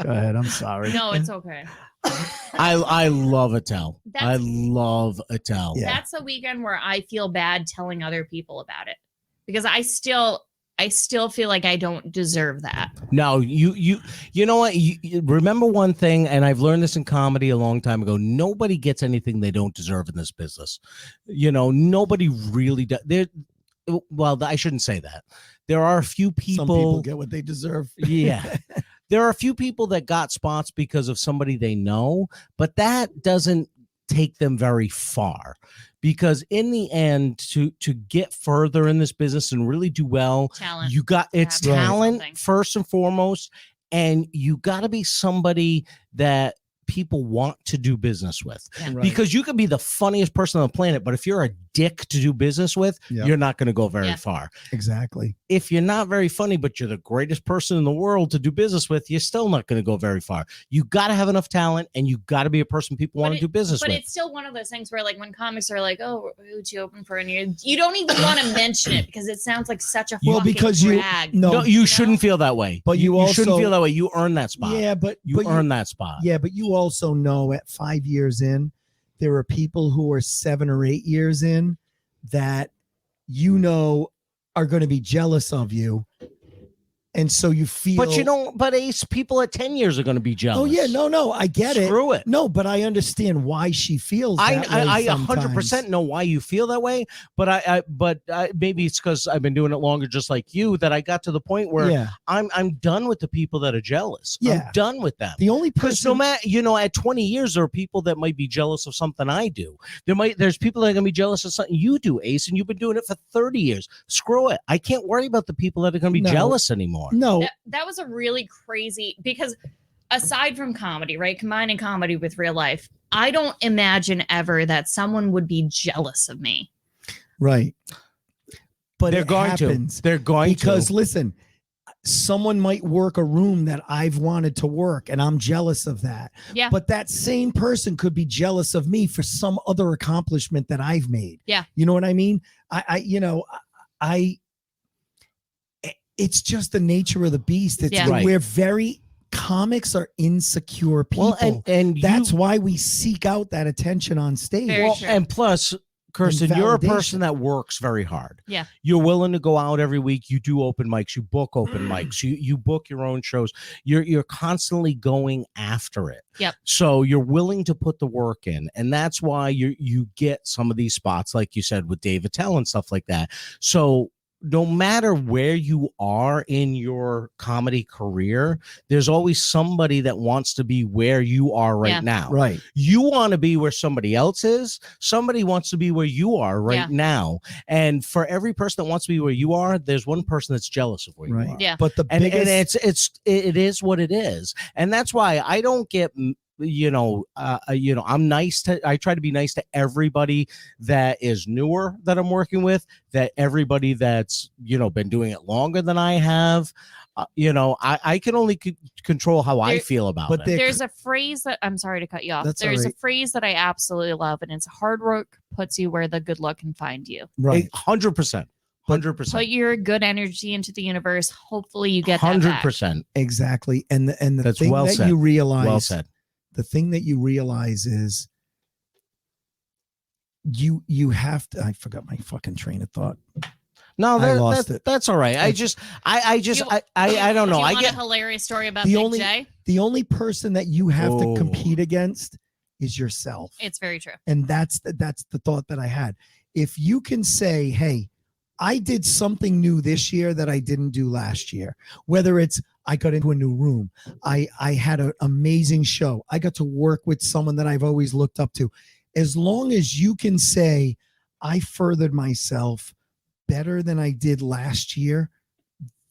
Go ahead. I'm sorry. No, it's okay. I love Attell. I That's- love Attell. Yeah. That's a weekend where I feel bad telling other people about it because I still feel like I don't deserve that. No, you know what? You remember one thing, and I've learned this in comedy a long time ago. Nobody gets anything they don't deserve in this business. You know, nobody really does. Well, I shouldn't say that. There are a few people. Some people get what they deserve. Yeah. There are a few people that got spots because of somebody they know, but that doesn't take them very far. Because in the end, to get further in this business and really do well, Talent. you got it's have talent something. first and foremost, and you got to be somebody that people want to do business with. Yeah. Right. Because you can be the funniest person on the planet, but if you're a dick to do business with, Yeah. you're not going to go very Yeah. far. Exactly. If you're not very funny, but you're the greatest person in the world to do business with, you're still not going to go very far. You got to have enough talent, and you got to be a person people want to do business But with. it's still one of those things where, like, when comics are like, "Oh, who'd you open for?" and you don't even want to mention it because it sounds like such a Well, fucking because you drag. No, you know? shouldn't feel that way. But you shouldn't also- feel that way. You earn that spot. Yeah, but you but earn that spot. Yeah, but you also know at 5 years in, there are people who are 7 or 8 years in that you know are going to be jealous of you. And so you feel. But you know, but Ace, people at 10 years are going to be jealous. Oh, yeah. No, I get it. Screw it. No, but I understand why she feels that way I sometimes. 100% know why you feel that way, but I maybe it's because I've been doing it longer, just like you, that I got to the point where Yeah. I'm done with the people that are jealous. Yeah. I'm done with them. The only Because person. no matter, at 20 years, there are people that might be jealous of something I do. There's people that are gonna be jealous of something you do, Ace, and you've been doing it for 30 years. Screw it. I can't worry about the people that are gonna be No. jealous anymore. No. That was a really crazy because aside from comedy, right? Combining comedy with real life, I don't imagine ever that someone would be jealous of me. Right. But They're it going happens to. They're going because to. listen, someone might work a room that I've wanted to work and I'm jealous of that. Yeah. But that same person could be jealous of me for some other accomplishment that I've made. Yeah. You know what I mean? It's just the nature of the beast. It's Yeah. Right. we're comics are insecure people. Well, and that's why we seek out that attention on stage. Very well, true. and plus, Kirsten, you're a validation. person that works very hard. Yeah. You're willing to go out every week. You do open mics. You book open mics. You book your own shows. You're constantly going after it. Yep. So you're willing to put the work in, and that's why you get some of these spots, like you said, with Dave Attell and stuff like that. So no matter where you are in your comedy career, there's always somebody that wants to be where you are right now. Right. You want to be where somebody else is. Somebody wants to be where you are right now. And for every person that wants to be where you are, there's one person that's jealous of where you are. Yeah. But the And biggest, it is what it is. And that's why I don't get I'm nice I try to be nice to everybody that is newer that I'm working with, that everybody that's, been doing it longer than I have. I can only control how I feel about it. There's a phrase that I'm sorry to cut you off. There's a phrase that I absolutely love, and it's hard work puts you where the good luck can find you. right. 100%. 100%. Put your good energy into the universe. Hopefully you get that 100%. Exactly. And the That's thing well that said. you realize, Well said. the thing that you realize is you have to, I forgot my fucking train of thought. No, I lost it. That's all right. I don't know. Do you I want get a hilarious story about The Big only- J? The only person that you have Oh. to compete against is yourself. It's very true. And that's the thought that I had. If you can say, hey, I did something new this year that I didn't do last year, whether it's I got into a new room, I had an amazing show, I got to work with someone that I've always looked up to. As long as you can say, I furthered myself better than I did last year,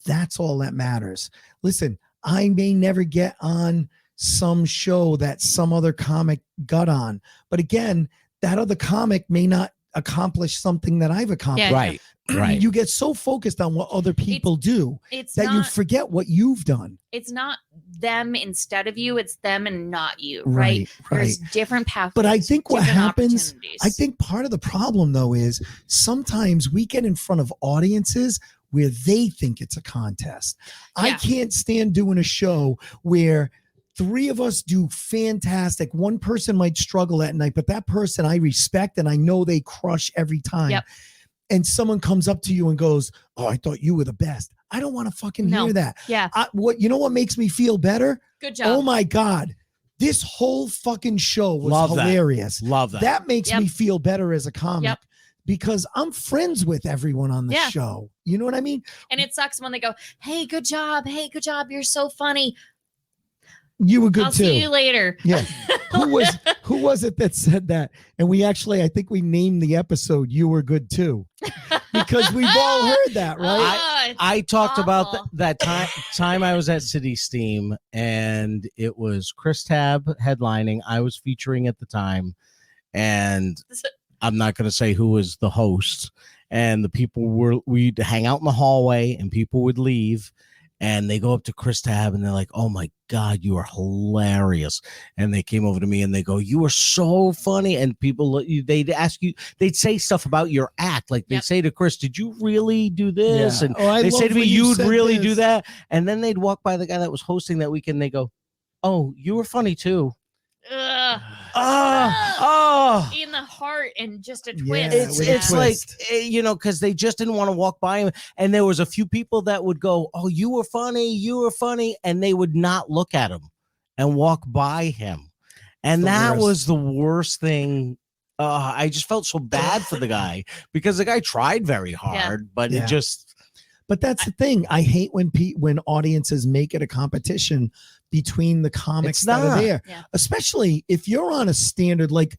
that's all that matters. Listen, I may never get on some show that some other comic got on, but again, that other comic may not accomplish something that I've accomplished. Yeah. right. You get so focused on what other people do It's that you not forget what you've done. it's not them instead of you, it's them and not you, right? Right. There's different paths. But I think what happens, opportunities. I think part of the problem though is sometimes we get in front of audiences where they think it's a contest. I Yeah. can't stand doing a show where three of us do fantastic. One person might struggle at night, but that person I respect and I know they crush every time. Yep. And someone comes up to you and goes, "Oh, I thought you were the best." I don't want to fucking No. hear that. Yeah. What makes me feel better? Good job. Oh my God. This whole fucking show was Love that. hilarious. Love that. That makes Yep. me feel better as a comic Yep. because I'm friends with everyone on the Yeah. show. You know what I mean? And it sucks when they go, "Hey, good job. Hey, good job. You're so funny. You were good I'll too. see you later." Yeah. Who was it that said that? And I think we named the episode "You Were Good Too" because we've all heard that, right? Oh, it's I talked about awful. that time I was at City Steam, and it was Chris Tab headlining. I was featuring at the time, and I'm not going to say who was the host. And the people we'd hang out in the hallway, and people would leave, and they go up to Chris Tab, and they're like, "Oh my God, you are hilarious!" And they came over to me, and they go, "You are so funny." And people, they'd ask you, they'd say stuff about your act, like they'd Yep. say to Chris, "Did you really do this?" Yeah. And Oh, I they say love to me, when you "You'd said really do this." that." And then they'd walk by the guy that was hosting that weekend. And they go, "Oh, you were funny too." Ugh. Oh. In the heart and just a twist. Yeah, It's with a it's like twist. because they just didn't want to walk by him, and there was a few people that would go, "Oh, you were funny," and they would not look at him and walk by him, and The that worst. was the worst thing. I just felt so bad for the guy because the guy tried very hard, but Yeah. it just But that's the thing. I hate when audiences make it a competition between the comics It's that are not. there, Yeah. especially if you're on a standard, like,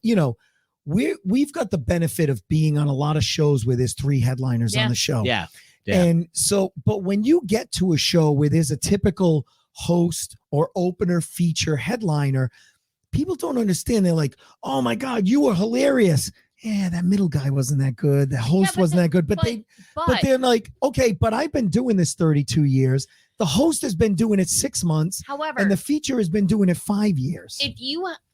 we've got the benefit of being on a lot of shows where there's three headliners Yeah. on the show. yeah. And so, but when you get to a show where there's a typical host or opener feature headliner, people don't understand. They're like, "Oh my God, you were hilarious." Yeah, that middle guy wasn't that good. The host but wasn't that good. But they're like, "Okay, but I've been doing this 32 years. The host has been doing it 6 months, however, and the feature has been doing it 5 years."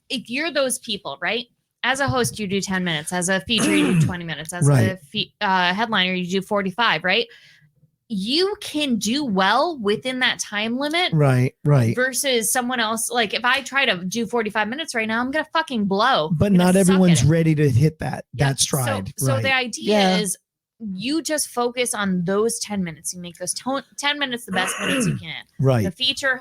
if you're those people, right? As a host, you do 10 minutes. As a feature, you do 20 minutes. As Right. a headliner, you do 45, right? you can do well within that time limit. Right. Versus someone else. Like if I try to do 45 minutes right now, I'm going to fucking blow. But I'm gonna not suck everyone's at it. ready to hit that Yeah. stride. So the idea is you just focus on those 10 minutes. You make those 10 minutes the best minutes you can. Right. The feature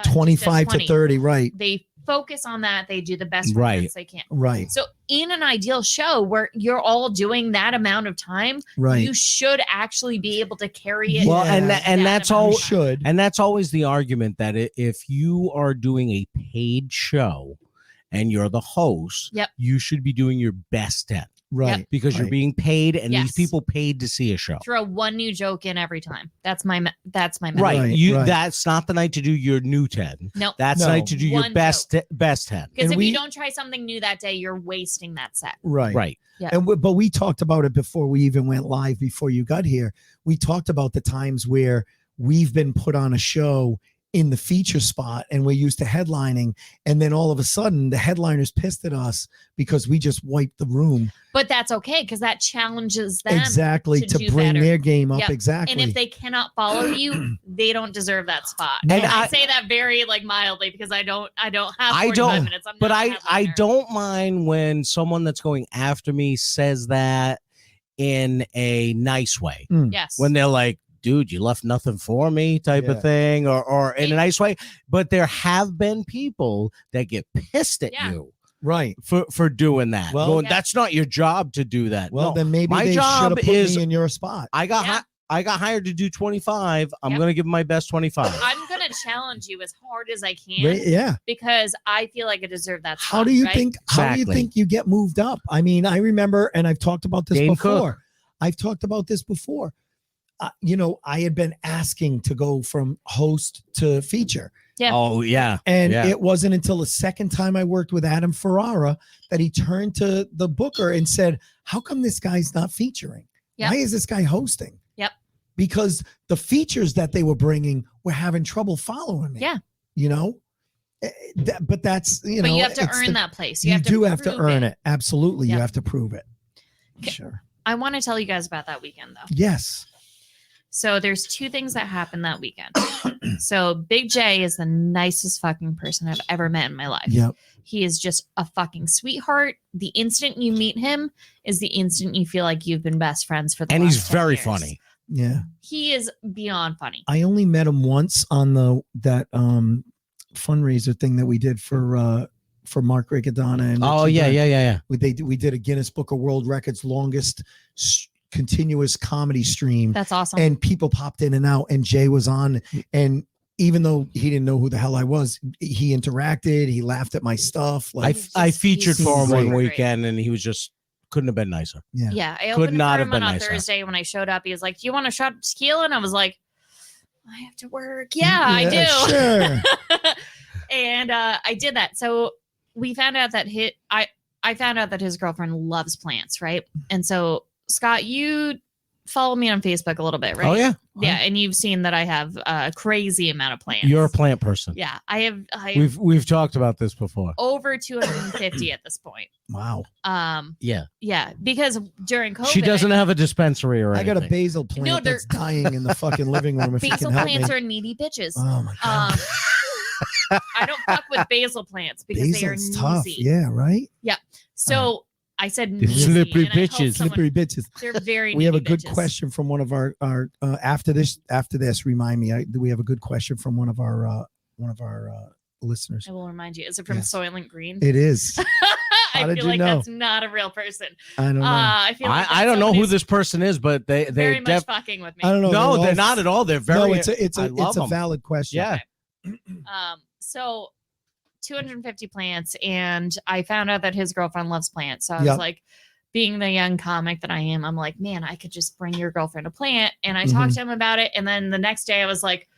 25 20. to 30. Right. They focus on that. They do the best Right. minutes they can. Right. So in an ideal show where you're all doing that amount of time, Right. you should actually be able to carry it. Well, Yeah. and that's amount all. of You time. should. And that's always the argument that if you are doing a paid show and you're the host, Yep. you should be doing your best 10 Right. because you're Right. being paid, and Yes. these people paid to see a show. Throw one new joke in every time. That's my method. Right. Right. That's not the night to do your new 10. Nope. That's No. the night to do your One best 10. Because And if we- you don't try something new that day, you're wasting that set. Right. Right. Yeah. But we talked about it before we even went live, before you got here. We talked about the times where we've been put on a show in the feature spot and we're used to headlining. And then all of a sudden the headliner's pissed at us because we just wiped the room. But that's okay because that challenges them. Exactly. to To do bring better. their game up. Yep. Exactly. And if they cannot follow you, they don't deserve that spot. And And I I- say that very like mildly because I don't have 45 I don't- minutes. I'm But not a I headliner. don't mind when someone that's going after me says that in a nice way. Yes. When they're like, dude, you left nothing for me type Yeah. of thing, or in a nice way. But there have been people that get pissed at Yeah. you right. for doing that. Well- Going, Yeah. that's not your job to do that. Well, No, then maybe my they should job have put is me in your spot. I got Yeah. I got hired to do 25. I'm Yep. going to give my best 25. I'm gonna challenge you as hard as I can Right? Yeah. because I feel like I deserve that. How spot, do you right? think? How do you Exactly. think you get moved up? I mean, I remember, and I've talked about this Dane before. Cook. I've talked about this before. I had been asking to go from host to feature, Yeah. Oh, yeah. and Yeah. it wasn't until the second time I worked with Adam Ferrara that he turned to the booker and said, "How come this guy's not featuring? Yep. Why is this guy hosting?" Yep. Because the features that they were bringing were having trouble following me. Yeah. You know. But that's But you have to it's earn the- that place. You do have to prove earn it. Absolutely. You Yeah. have to prove it. Okay. Sure. I want to tell you guys about that weekend though. Yes. So there's two things that happened that weekend. So Big J is the nicest fucking person I've ever met in my life. Yep. He is just a fucking sweetheart. The instant you meet him is the instant you feel like you've been best friends for the And last he's 10 very years. funny. Yeah. He is beyond funny. I only met him once on that fundraiser thing that we did for Mark Riccadonna and Oh, Richie yeah, Byrne. yeah. We did a Guinness Book of World Records longest continuous comedy stream, That's awesome. and people popped in and out, and Jay was on, and even though he didn't know who the hell I was, he interacted, he laughed at my stuff. Like, I featured he's for him one great. weekend, and he was just couldn't have been nicer. Yeah, I Could opened not for have him been on a nicer. Thursday when I showed up. He was like, "Do you want a shot of tequila?" And I was like, "I have to work." Yeah, I do. Sure. And I did that. So we found out that I found out that his girlfriend loves plants, right? And so Scott, you follow me on Facebook a little bit, right? Oh, yeah. Yeah, and you've seen that I have a crazy amount of plants. You're a plant person. Yeah, I have We've talked about this before. over 250 at this point. Wow. Yeah. Yeah, because during COVID, She doesn't have a dispensary or I anything. got a basil plant No, they're- that's dying in the fucking living room. If you basil can help plants me. are needy bitches. Oh my god. I don't fuck with basil plants because they are Basil's tough. nosy. Yeah, right? So I said They're nosy, slippery and I hope bitches. someone- Slippery bitches. They're very. We have a needy good bitches. question from one of our after this, remind me. We have a good question from one of our listeners. I will remind you. Is it from Yes. Soylent Green? It is. I How did feel you like know? that's not a real person. I don't know. I feel like I that's don't know someone who who's this person is, but they very much def- fucking with me. I don't know. No, they're all- not at all. They're very. No, it's I love a them. valid question. Yeah. So 250 plants, and I found out that his girlfriend loves plants. So I Yeah. was like, being the young comic that I am, I'm like, man, I could just bring your girlfriend a plant. And I talked to him about it. And then the next day I was like,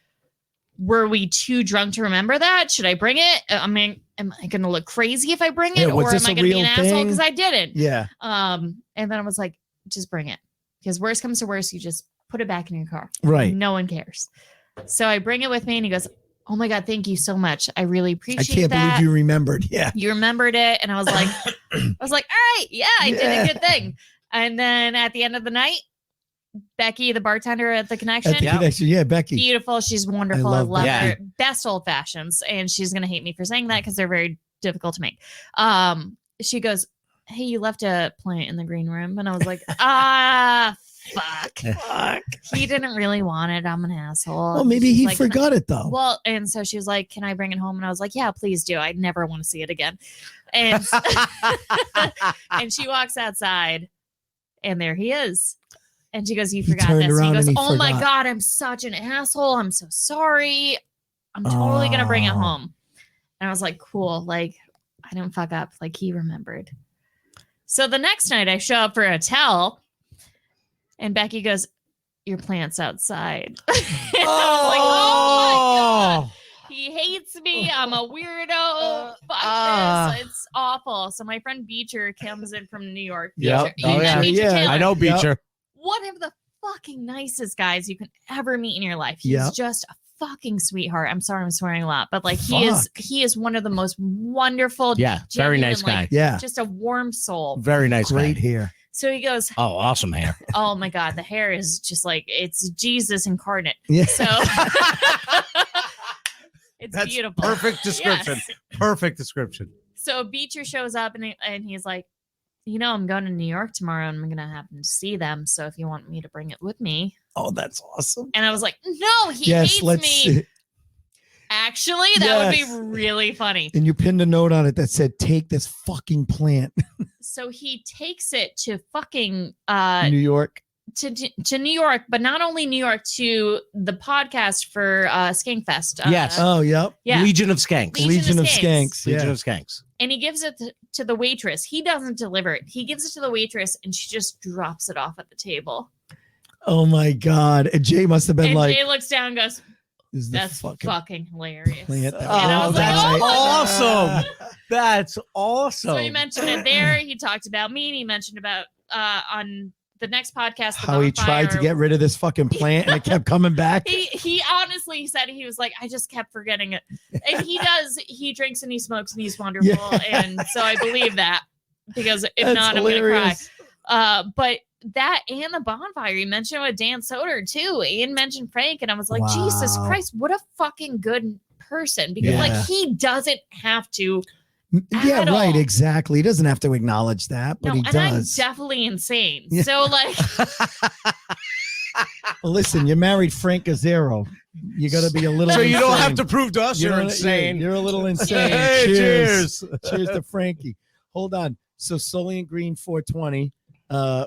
were we too drunk to remember that? Should I bring it? I mean, am I going to look crazy if I bring it? Yeah, was or am this I a going to be real an asshole thing? because I didn't? Yeah. And then I was like, just bring it. Because worst comes to worst, you just put it back in your car. Right. No one cares. So I bring it with me and he goes, oh my God, thank you so much. I really I appreciate can't that. believe you remembered. Yeah. You remembered it. And I was like, all right, yeah, I did a good thing. And then at the end of the night, Becky, the bartender at the Connection. At the Connection, yeah, Becky. Beautiful. She's wonderful. I love love Becky. her. Best old fashions. And she's going to hate me for saying that because they're very difficult to make. She goes, hey, you left a plant in the green room. And I was like, fuck. He didn't really want it. I'm an asshole. Well, maybe She's he like, forgot it though. Well, and so she was like, can I bring it home? And I was like, yeah, please do. I never want to see it again. And, and she walks outside and there he is. And she goes, you forgot turned this. And he around goes, and he oh my forgot. God, I'm such an asshole. I'm so sorry. I'm totally going to bring it Oh. home. And I was like, cool. Like, I didn't fuck up. Like, he remembered. So the next night I show up for a towel and Becky goes, your plant's outside. And I was like, oh my God. He hates me. I'm a weirdo. Fuck this. It's awful. So my friend Beecher comes in from New York. Yep. Beecher, you Oh, met yeah. Beecher Yeah. Taylor. I know Beecher. One of the fucking nicest guys you can ever meet in your life. He's Yep. just a fucking sweetheart. I'm sorry I'm swearing a lot, but like he is one of the most wonderful, Yeah, very genuine, nice guy. like, Yeah. just a warm soul. Very nice Great guy. hair. So he goes, Oh, awesome hair. oh my God, the hair is just like, it's Jesus incarnate. Yeah. So it's That's beautiful. perfect description. Yes. Perfect description. So Beecher shows up and he's like, you know, I'm going to New York tomorrow and I'm going to happen to see them. So if you want me to bring it with me. Oh, that's awesome. And I was like, no, he Yes, hates let's me. see. Actually, that would Yes. be really funny. And you pinned a note on it that said, take this fucking plant. So he takes it to fucking New York. to New York, but not only New York, to the podcast for Skankfest. Yes. Oh, yep. Yeah. Legion of Skanks. Legion of Skanks. Legion Yeah. of Skanks. And he gives it to the waitress. He doesn't deliver it. He gives it to the waitress and she just drops it off at the table. Oh my God. And Jay must have been And like, Jay looks down and goes, this is the that's fucking hilarious. plant. And I was like, that's oh my awesome. That's awesome. So he mentioned it there. He talked about me and he mentioned about on the next podcast. The How he tried to bonfire. get rid of this fucking plant and it kept coming back. He honestly said he was like, I just kept forgetting it. And he does. He drinks and he smokes and he's wonderful. Yeah. And so I believe that because if That's not, I'm going to cry. hilarious. But that and the bonfire, you mentioned with Dan Soder too. Ian mentioned Frank. And I was like, Wow. Jesus Christ, what a fucking good person. Because Yeah. like he doesn't have to. Yeah, at right. all. Exactly. He doesn't have to acknowledge that, but No, he and does. I'm definitely insane. Yeah. So like, Well, listen, you married Frank Gazzaro. You got to be a little. So you don't have insane. to prove to us You're you're a- insane. You're a little insane. Hey, cheers. cheers. Cheers to Frankie. Hold on. So Solient Green 420,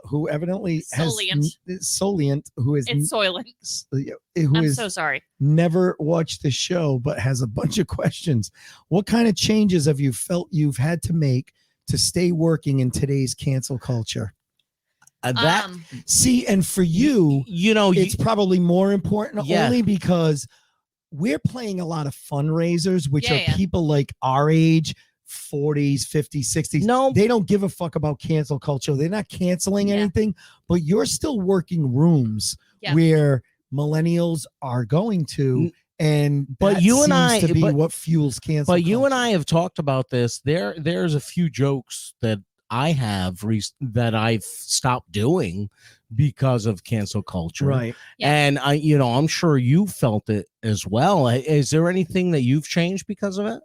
who evidently Solient. has Solient, who is it's Soylent. who I'm is so sorry. never watched the show but has a bunch of questions. What kind of changes have you felt you've had to make to stay working in today's cancel culture? That See, and for you, you know, it's probably more important Yeah. only because we're playing a lot of fundraisers, which Yeah, are yeah. people like our age, 40s, 50s, 60s. no, They don't give a fuck about cancel culture. They're not canceling Yeah. anything, but you're still working rooms Yeah. where millennials are going to. And But that you and seems I- to be but- what fuels cancel but you and culture. I have talked about this. There's a few jokes that I have that I've stopped doing because of cancel culture. Right. Yeah. And I'm sure you felt it as well. Is there anything that you've changed because of it?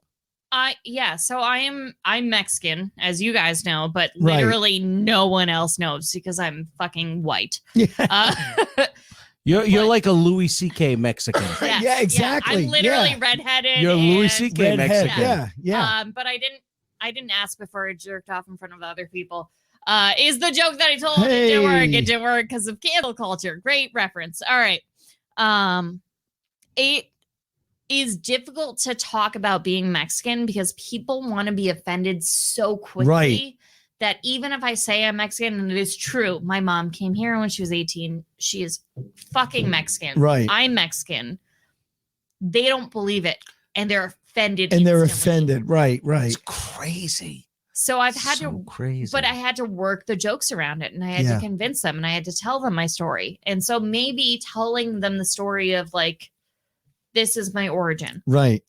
So I'm Mexican, as you guys know, but Right. literally no one else knows because I'm fucking white. Yeah. You're But- like a Louis C.K. Mexican. Yes, Yeah, exactly. I'm literally Yeah. redheaded. You're Louis and- C.K. Redhead. Mexican. Yeah. But I didn't ask before I jerked off in front of other people. Is the joke that I told it didn't work? Hey. It didn't work because of cancel culture. Great reference. All right. It is difficult to talk about being Mexican because people want to be offended so quickly Right. that even if I say I'm Mexican, and it is true, my mom came here when she was 18. She is fucking Mexican. Right. I'm Mexican. They don't believe it. And they're offended. And they're instantly. offended. Right. It's Right. crazy. So I've had so to, crazy. but I had to work the jokes around it and I had Yeah. to convince them and I had to tell them my story. And so maybe telling them the story of like, this is my origin. Right.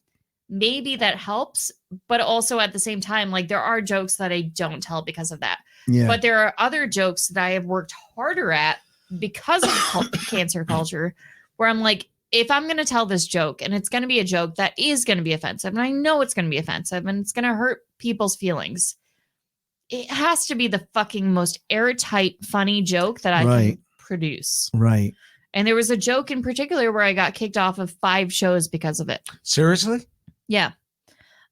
Maybe that helps. But also at the same time, like there are jokes that I don't tell because of that. Yeah. But there are other jokes that I have worked harder at because of cancer culture, where I'm like, if I'm going to tell this joke and it's going to be a joke that is going to be offensive, and I know it's going to be offensive and it's going to hurt people's feelings, it has to be the fucking most airtight, funny joke that I can produce. Right. And there was a joke in particular where I got kicked off of 5 shows because of it. Seriously? Yeah.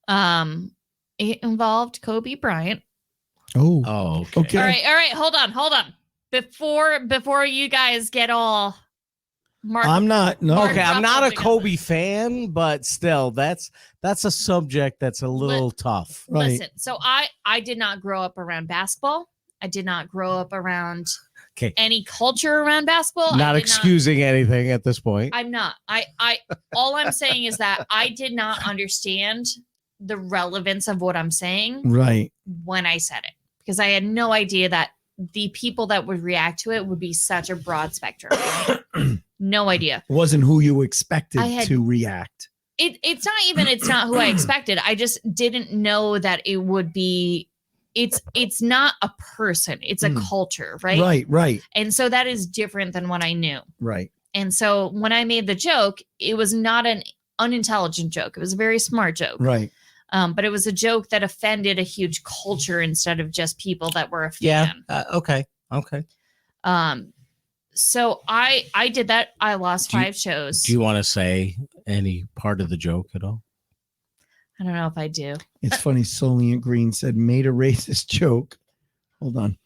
It involved Kobe Bryant. Oh, okay. All right. Hold on. Before you guys get all marked. I'm not. No. Okay, I'm not a Kobe fan, but still, that's a subject that's a little tough. Right. Listen, so I did not grow up around basketball. I did not grow up around any culture around basketball. Not excusing anything at this point. I'm not. I all I'm saying is that I did not understand the relevance of what I'm saying Right. when I said it, because I had no idea that the people that would react to it would be such a broad spectrum. No idea. Wasn't who you expected to react. It's not who I expected. I just didn't know that it would be. It's not a person. It's a culture, right? Right. And so that is different than what I knew. Right. And so when I made the joke, it was not an unintelligent joke. It was a very smart joke. Right. But it was a joke that offended a huge culture instead of just people that were a fan. Yeah. Okay. So I did that. I lost 5 shows. Do you want to say any part of the joke at all? I don't know if I do. It's funny. Soliant Green said, made a racist joke. Hold on.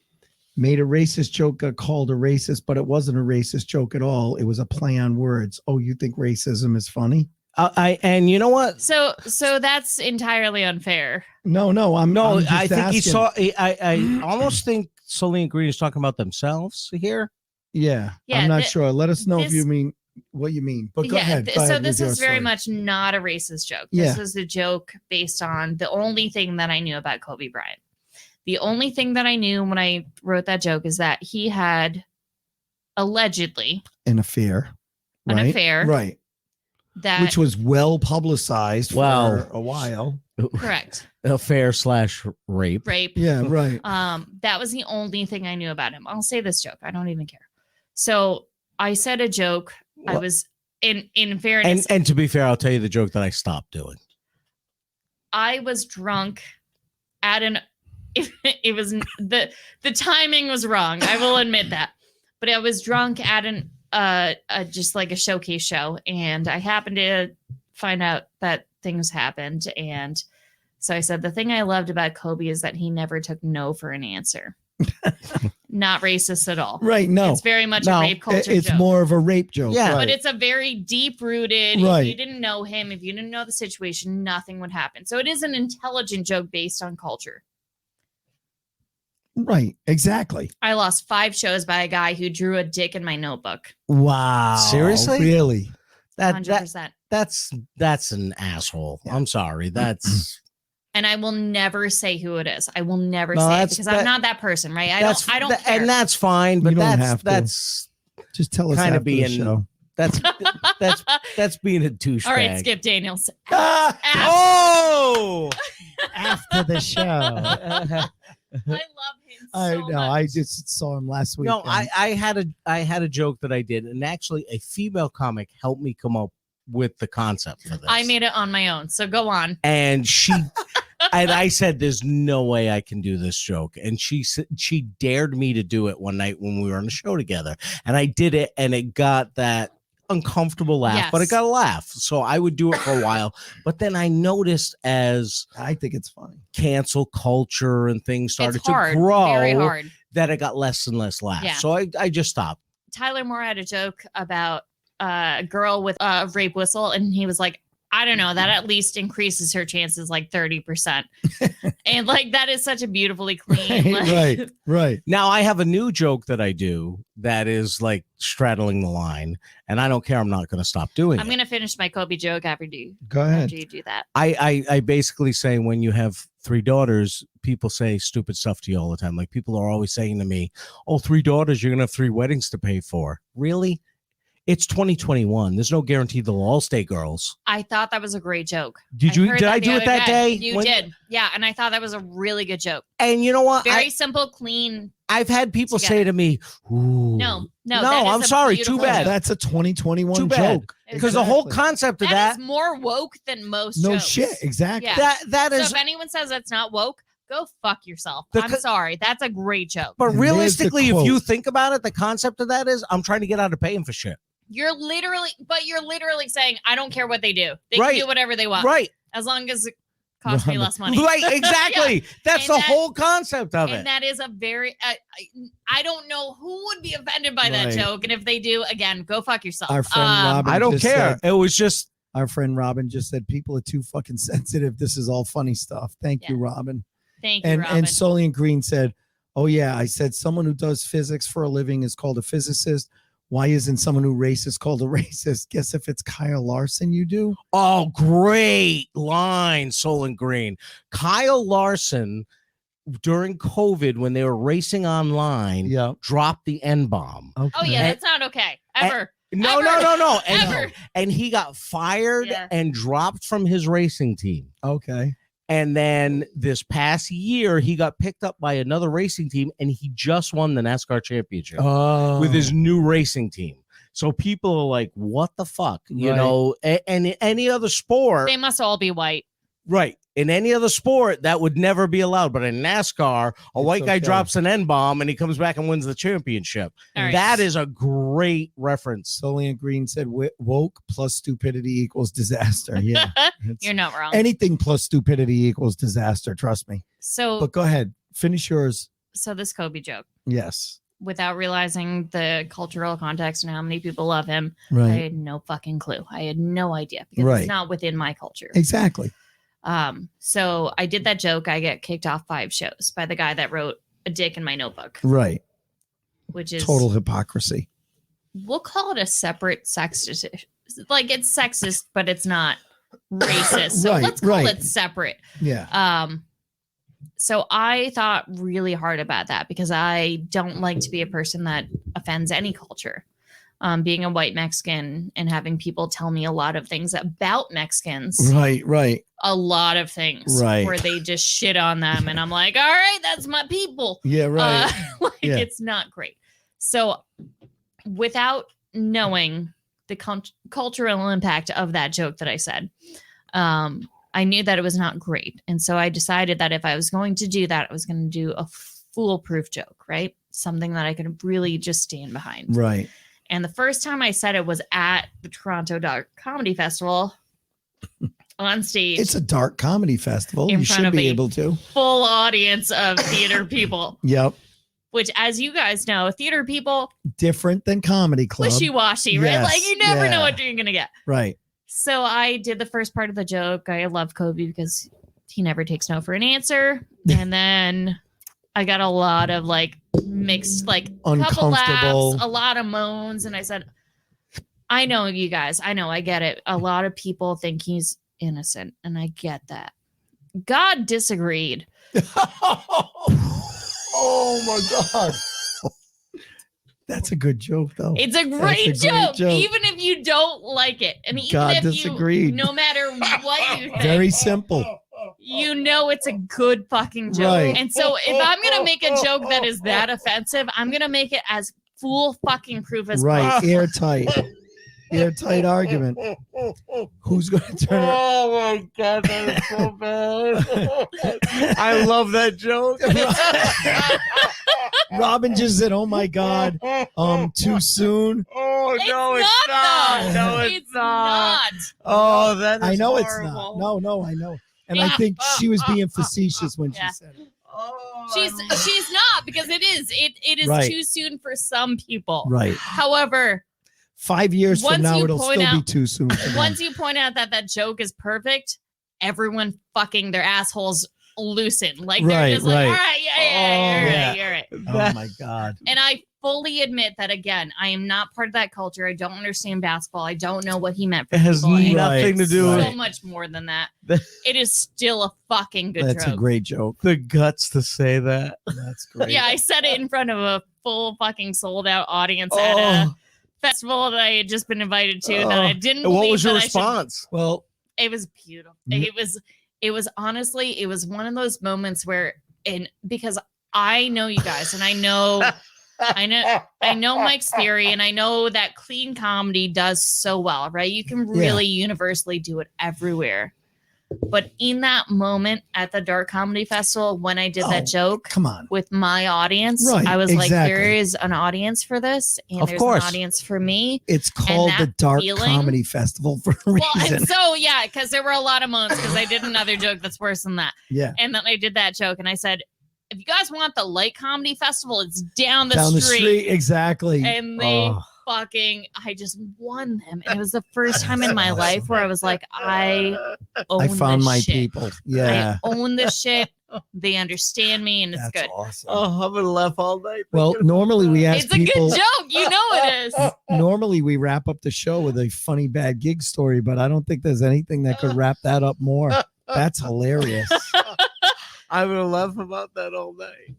Made a racist joke, got called a racist, but it wasn't a racist joke at all. It was a play on words. Oh, you think racism is funny? And you know what? So that's entirely unfair. No, I think he saw. I almost think Soliant Green is talking about themselves here. Yeah, I'm not sure. Let us know if you mean what you mean. But go ahead. So this is very much not a racist joke. This is a joke based on the only thing that I knew about Kobe Bryant. The only thing that I knew when I wrote that joke is that he had allegedly an affair. Right. Which was well publicized for a while. Correct. Affair / rape. Yeah, right. That was the only thing I knew about him. I'll say this joke. I don't even care. So I said a joke. I was in fairness. And to be fair, I'll tell you the joke that I stopped doing. I was drunk at it was the timing was wrong. I will admit that. But I was drunk at just like a showcase show, and I happened to find out that things happened. And so I said, the thing I loved about Kobe is that he never took no for an answer. Not racist at all. Right. No, it's very much a rape culture it's joke. more of a rape joke. Yeah. But it's a very deep rooted. Right. If you didn't know him, if you didn't know the situation, nothing would happen. So it is an intelligent joke based on culture. Right. Exactly. I lost 5 shows by a guy who drew a dick in my notebook. Wow. Seriously? Really? 100%. That's an asshole. Yeah. I'm sorry. That's. And I will never say who it is. I will never say it because I'm not that person, right? I don't care. And that's fine, but that's just tell us kind after of being the show. That's being a douchebag. All right, Skip Daniels. Oh, after the show. I love him so much. I just saw him last week. No, I had a joke that I did, and actually a female comic helped me come up with the concept for this. I made it on my own, so go on. And she and I said, "There's no way I can do this joke." And she dared me to do it one night when we were on the show together, and I did it, and it got that uncomfortable laugh, but it got a laugh. So I would do it for a while, but then I noticed as I think it's funny, cancel culture and things started to grow, very hard, that it got less and less laughs. Yeah. So I just stopped. Tyler Moore had a joke about a girl with a rape whistle, and he was like, I don't know, that at least increases her chances like 30%. And like, that is such a beautifully clean. Right. Now I have a new joke that I do that is like straddling the line, and I don't care. I'm not going to stop doing it. I'm going to finish my Kobe joke after you do that. I basically say, when you have 3 daughters, people say stupid stuff to you all the time. Like, people are always saying to me, oh, 3 daughters, you're going to have 3 weddings to pay for. Really? It's 2021. There's no guarantee they'll all stay girls. I thought that was a great joke. Did I do it that day? You did. Yeah. And I thought that was a really good joke. And you know what? Very simple, clean. I've had people say to me, ooh. No, I'm sorry. Too bad. That's a 2021 Too bad. joke. Because the whole concept of that is more woke than most No jokes. shit. Exactly. Yeah. That is. So if anyone says that's not woke, go fuck yourself. I'm sorry. That's a great joke. But And realistically, there's the if you quote. think about it, the concept of that is I'm trying to get out of paying for shit. You're literally saying, I don't care what they do. They Right. can do whatever they want. Right. As long as it costs me less money. Right. Exactly. That's And the whole concept of And it. that is a very, I don't know who would be offended by that Right. joke. And if they do, again, go fuck yourself. Our friend Robin I don't just care. said- It was just. Our friend Robin just said people are too fucking sensitive. This is all funny stuff. Thank you, Robin. Thank you, And Robin. Solian Green said, "Oh yeah, I said someone who does physics for a living is called a physicist. Why isn't someone who races called a racist? Guess if it's Kyle Larson, you do." Oh, great line, Solon Green. Kyle Larson, during COVID, when they were racing online, dropped the N-bomb. Okay. Oh, yeah, that's not okay. Ever. No. Ever. And he got fired and dropped from his racing team. Okay. And then this past year, he got picked up by another racing team, and he just won the NASCAR championship with his new racing team. So people are like, what the fuck? You Right. know, and in any other sport, They must all be white. right. In any other sport, that would never be allowed. But in NASCAR, a white guy okay. drops an N-bomb and he comes back and wins the championship. All right. That is a great reference. Solian Green said, "Woke plus stupidity equals disaster." Yeah. It's- You're not wrong. anything plus stupidity equals disaster. Trust me. So, But go ahead. Finish yours. so this Kobe joke, Yes. without realizing the cultural context and how many people love him, I Right. had no fucking clue. I had no idea because Right. it's not within my culture. Exactly. So I did that joke. I get kicked off 5 shows by the guy that wrote a dick in my notebook, Right. which is Total hypocrisy. We'll call it a separate sexist. Like it's sexist, but it's not racist. So Right, let's call right. it separate. Yeah. So I thought really hard about that because I don't like to be a person that offends any culture. Being a white Mexican and having people tell me a lot of things about Mexicans, Right. Right. a lot of things Right. where they just shit on them. And I'm like, all right, that's my people. Yeah. Right. Yeah. It's not great. So without knowing the cultural impact of that joke that I said, I knew that it was not great. And so I decided that if I was going to do that, I was going to do a foolproof joke, right? Something that I could really just stand behind. Right. And the first time I said it was at the Toronto Dark Comedy Festival on stage. It's a dark comedy festival. In You front should of be a able to. full audience of theater people, Yep. which, as you guys know, theater people, Different than comedy club. wishy-washy, right? Yes, Like you never yeah. know what you're going to get. Right. So I did the first part of the joke. I love Kobe because he never takes no for an answer. And then I got a lot of like mixed, like couple laughs, Uncomfortable. a lot of moans. And I said, I know you guys. I know. I get it. A lot of people think he's innocent. And I get that. God disagreed. Oh my God. That's a good joke, though. It's a great, joke, even if you don't like it. And even God if disagreed. you, no matter what you think, Very simple. you know it's a good fucking joke. Right. And so if I'm going to make a joke that is that offensive, I'm going to make it as full fucking proof as Right. possible. Airtight. Airtight argument. Who's going to turn it? Oh my God, that is so bad. I love that joke. Robin just said, "Oh my God, too soon." Oh It's no, it's not, not. though. No, it's not. not. Oh, that is I know horrible. it's not. No, I know. And I think she was being facetious when Yeah. she said it. Oh, She's not, because it is Right. too soon for some people. Right. However, 5 years Once from now, you it'll point still be out- too soon for them. once you point out that that joke is perfect, everyone fucking their assholes loosen. Like they're Right, just like, right. all right, Oh, you're right. Oh my God. And I fully admit that, again, I am not part of that culture. I don't understand basketball. I don't know what he meant for It has people. And nothing to it's do with so much more than that. It is still a fucking good That's joke. a great joke. the guts to say that. That's great. Yeah, I said it in front of a full fucking sold out audience at a festival that I had just been invited to that I didn't And what believe was your that I should- response? Well, It was beautiful. Mm. It was honestly, it was one of those moments where, because I know you guys, and I know Mike's theory, and I know that clean comedy does so well, right? You can really universally do it everywhere. But in that moment at the Dark Comedy Festival, when I did that joke come on. with my audience, Right, I was like, exactly. there is an audience for this, and Of there's course. an audience for me. It's called the that Dark feeling- Comedy Festival for a Well, reason. and so yeah, because there were a lot of moments because I did another joke that's worse than that. Yeah. And then I did that joke and I said, if you guys want the light comedy festival, it's down the Down the street. street, exactly. And they Oh. I just won them. And it was the first time in my life where I was like, I own I found this my shit. people. Yeah. I own this shit. They understand me and it's That's good. awesome. Oh, I'm gonna laugh all night. Well, normally we ask It's a people. good joke. You know it is. Normally we wrap up the show with a funny bad gig story, but I don't think there's anything that could wrap that up more. That's hilarious. I'm gonna laugh about that all night.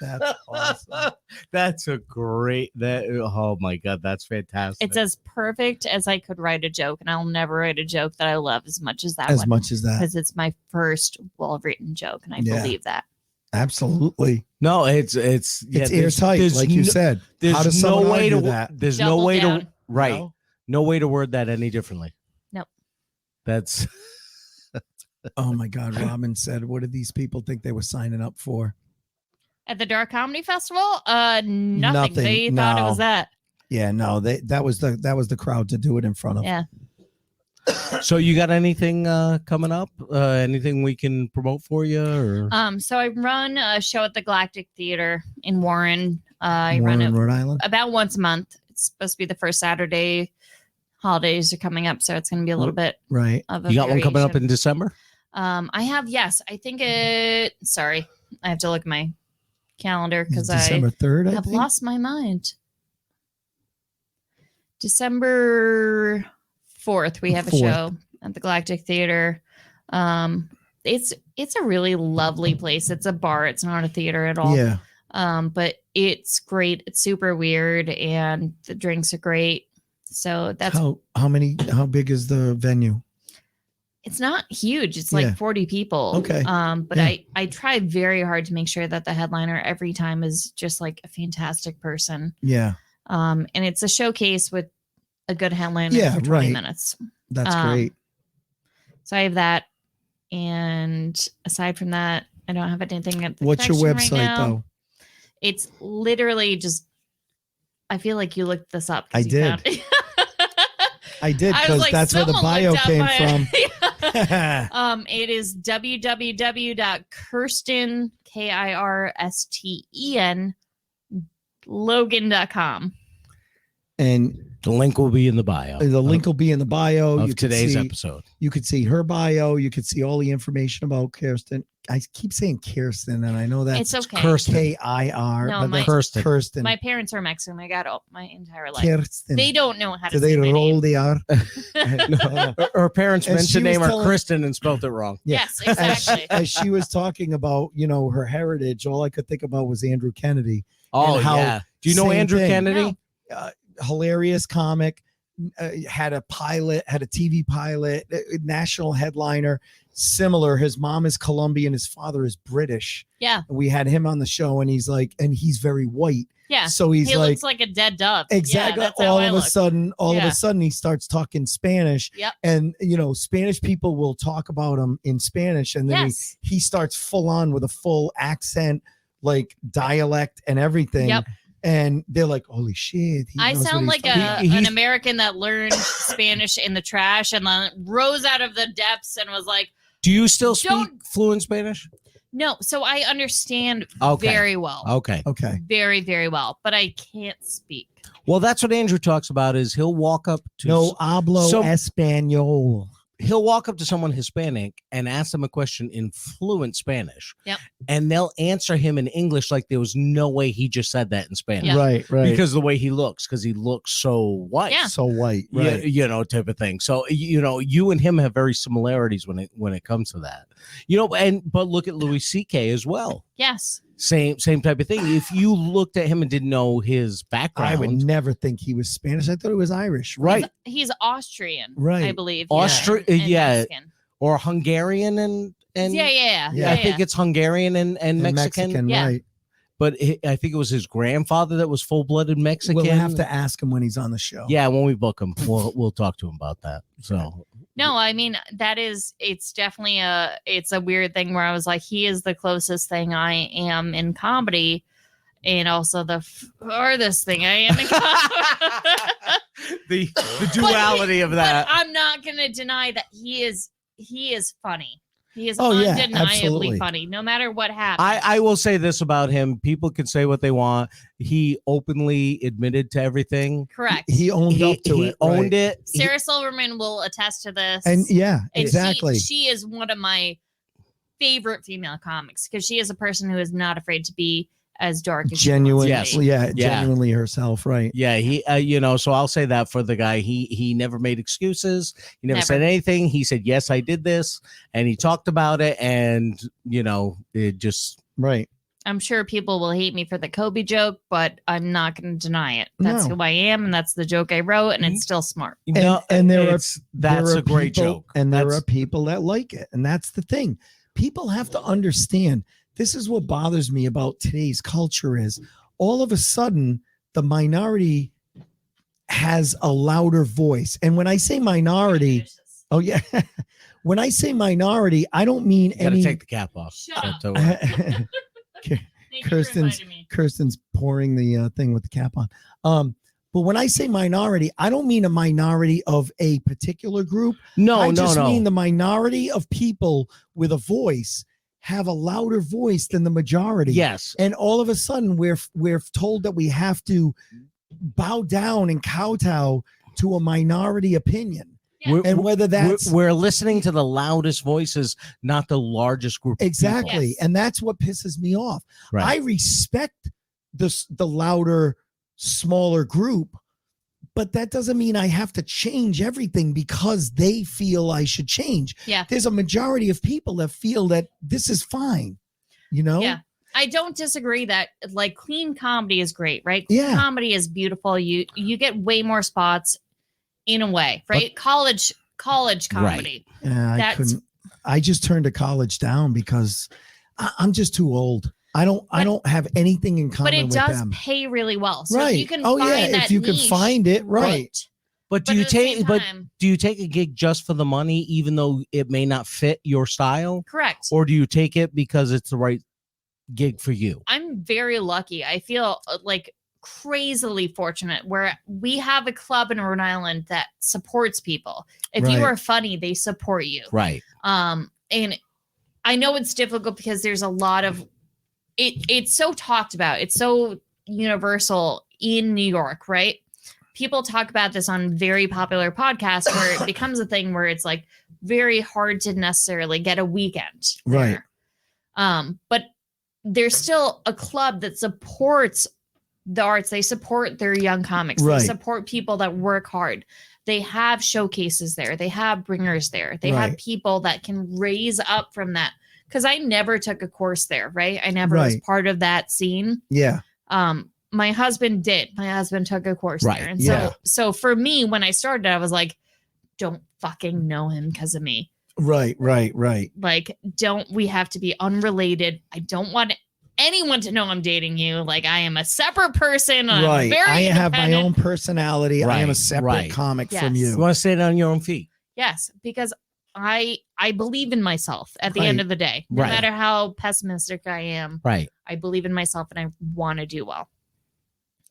That's awesome. That's a great oh my god, that's fantastic. It's as perfect as I could write a joke, and I'll never write a joke that I love as much as that As one. much as that. Because it's my first well-written joke, and I Yeah. believe that. Absolutely. No, it's It's there's- airtight, there's like you no- said. There's How does no someone way argue to that? there's Double no way down. to right. No? No way to word that any differently. Nope. That's Oh my God. Robin said, what did these people think they were signing up for? At the Dark Comedy Festival, nothing. Nothing, They thought it no. was that. Yeah, no, that was the crowd to do it in front of. Yeah. so you got anything coming up? Anything we can promote for you or So I run a show at the Galactic Theater in Warren. I Warren, run it Rhode Island. about once a month. It's supposed to be the first Saturday. Holidays are coming up, so it's going to be a little bit Right. of a you got one coming up variation. in December? I have, yes. I think sorry. I have to look at my calendar It's because I December 3rd, I have think. lost my mind. December 4th, we have a 4th. show at the Galactic Theater. It's a really lovely place. It's a bar. It's not a theater at all. Yeah. But it's great. It's super weird, and the drinks are great. So that's How big is the venue? it's not huge. It's like Yeah. 40 people. Okay. But Yeah. I try very hard to make sure that the headliner every time is just like a fantastic person. Yeah. And it's a showcase with a good headliner Yeah, for 20 right. minutes. That's Um, great. So I have that. And aside from that, I don't have anything at the What's your convention right website now. though? It's literally just, I feel like you looked this up. 'cause I you did. found- I did I was because like, that's where the someone bio looked up came my- from. It is www.Kirsten, Kirsten, Logan.com. And The link will be in the bio. the link will be in the bio. of You could today's see- episode. You could see her bio. You could see all the information about Kirsten. I keep saying Kirsten, and I know that's It's okay. Kirsten. K-I-R. No, but my- that's Kirsten. Kirsten. My parents are Mexican. I got my entire life. Kirsten. They don't know how to Do say they my roll name. the R? Her parents And she mentioned name was her telling- Kristen and spelled it wrong. Yeah. Yes, exactly. As she was talking about, her heritage, all I could think about was Andrew Kennedy. Oh how- yeah. Do you know same Andrew thing. Kennedy? No. Hilarious comic. Had a TV pilot, national headliner. Similar. His mom is Colombian. His father is British. Yeah. We had him on the show, and he's very white. Yeah. So he's He like, looks like a dead dove. exactly. Yeah, that's how I look. All of Yeah. a sudden, he starts talking Spanish. Yep. And Spanish people will talk about him in Spanish, and then Yes. he starts full on with a full accent, like dialect and everything. Yep. And they're like, "Holy shit!" he I knows what sound he's like talking-" an American that learned Spanish in the trash and then rose out of the depths and was like, Do you still speak Don't- fluent Spanish? no. So I understand Okay. very well. Okay. Okay. Very, very well. But I can't speak. Well, that's what Andrew talks about is he'll walk up to No hablo So- español. he'll walk up to someone Hispanic and ask them a question in fluent Spanish. Yep. And they'll answer him in English like there was no way he just said that in Spanish. Yeah. Right. Because of the way he looks, because he looks so white. Yeah. So white. Yeah, Right. type of thing. So you and him have very similarities when it comes to that. But look at Louis C.K. as well. Yes. same type of thing. If you looked at him and didn't know his background, I would never think he was Spanish. I thought he was Irish. right? He's Austrian, Right. I believe. Yeah. Mexican. Or Hungarian and Yeah. I think it's Hungarian and Mexican. Yeah. Right. But I think it was his grandfather that was full-blooded Mexican. We'll have to ask him when he's on the show. Yeah, when we book him, we'll talk to him about that. So No, I mean it's definitely a weird thing where I was like, he is the closest thing I am in comedy, and also the farthest thing I am in comedy. the duality of that. But I'm not gonna deny that he is funny. He is Oh, yeah, undeniably absolutely. funny, no matter what happens. I will say this about him: people can say what they want. He openly admitted to everything. Correct. He owned up to He it. owned it. Sarah Silverman will attest to this. And yeah, And exactly. She is one of my favorite female comics because she is a person who is not afraid to be as dark as Genuine. she wants to be. Yeah, genuinely herself. Right. Yeah, he so I'll say that for the guy. He never made excuses. He never Never. said anything. He said, "Yes, I did this," and he talked about it, and it just Right. I'm sure people will hate me for the Kobe joke, but I'm not going to deny it. That's No. who I am, and that's the joke I wrote, and it's still smart. And there are that's there are a great people- joke. and there That's- are people that like it, and that's the thing. People have to understand. This is what bothers me about today's culture is all of a sudden the minority has a louder voice. And when I say minority, oh yeah, when I say minority, I don't mean Gotta any. take the cap off. Shut up. So, Thank you for Kirsten's- inviting me. Kirsten's pouring the thing with the cap on. But when I say minority, I don't mean a minority of a particular group. I just mean the minority of people with a voice have a louder voice than the majority. Yes. And all of a sudden we're told that we have to bow down and kowtow to a minority opinion. Yeah. And whether that's we're listening to the loudest voices, not the largest group. Of exactly. Yes. And that's what pisses me off. Right. I respect the louder, smaller group, but that doesn't mean I have to change everything because they feel I should change. Yeah. There's a majority of people that feel that this is fine, Yeah. I don't disagree that like clean comedy is great, right? Clean Yeah. comedy is beautiful. You get way more spots in a way, right? College comedy. Yeah, I just turned to college down because I'm just too old. I don't have anything in common But it with does them. pay really well. So Right. if you can Oh, find yeah, that if you can niche, find it, right. great. But But do you at the same take time, do you take a gig just for the money, even though it may not fit your style, correct. or do you take it because it's the right gig for you? I'm very lucky. I feel like crazily fortunate where we have a club in Rhode Island that supports people. If you Right. are funny, they support you. Right. And I know it's difficult because there's a lot of it's so talked about. It's so universal in New York, right? People talk about this on very popular podcasts where it becomes a thing where it's like very hard to necessarily get a weekend. Right. There. But there's still a club that supports the arts. They support their young comics. Right. They support people that work hard. They have showcases there. They have bringers there. They have Right. people that can raise up from that. Because I never took a course there, right? I never was Right. part of that scene. Yeah. My husband did. My husband took a course Right. there. And Yeah. so for me, when I started, I was like, don't fucking know him because of me. Right. Like, we have to be unrelated. I don't want anyone to know I'm dating you. Like, I am a separate person. I'm Right. very I have my independent. own personality. I am a Right, separate right. comic Yes. from You you. want to stand on your own feet. Yes, because I believe in myself at the end Right. of the day. No Right. matter how pessimistic I am, Right. I believe in myself and I want to do well.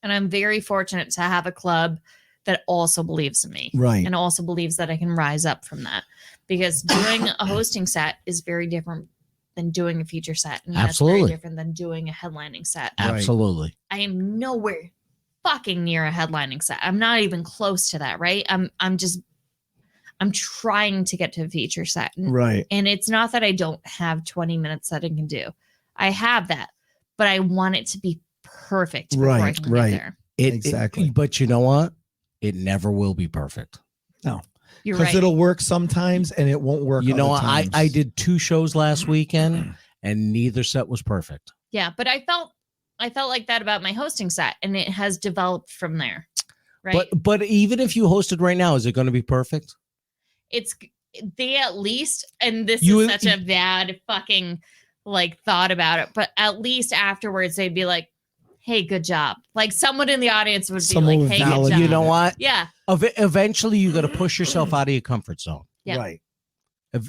And I'm very fortunate to have a club that also believes in me Right. and also believes that I can rise up from that. Because doing a hosting set is very different than doing a feature set. And that's Absolutely. very different than doing a headlining set. Right. Absolutely. I am nowhere fucking near a headlining set. I'm not even close to that, right? I'm trying to get to a feature set. Right. And it's not that I don't have 20 minutes that I can do. I have that, but I want it to be perfect before I Right, can right. get there. Exactly. But you know what? It never will be perfect. You're Because right. it'll work sometimes and it won't work. You know, other I times. did 2 shows last weekend and neither set was perfect. Yeah, but I felt like that about my hosting set, and it has developed from there. Right. But even if you hosted right now, is it going to be perfect? They at least, and this is such a bad fucking like thought about it, but at least afterwards they'd be like, hey, good job. Like someone in the audience would be like, hey, good job. You know what? Yeah. Eventually you got to push yourself out of your comfort zone. Yeah. Right.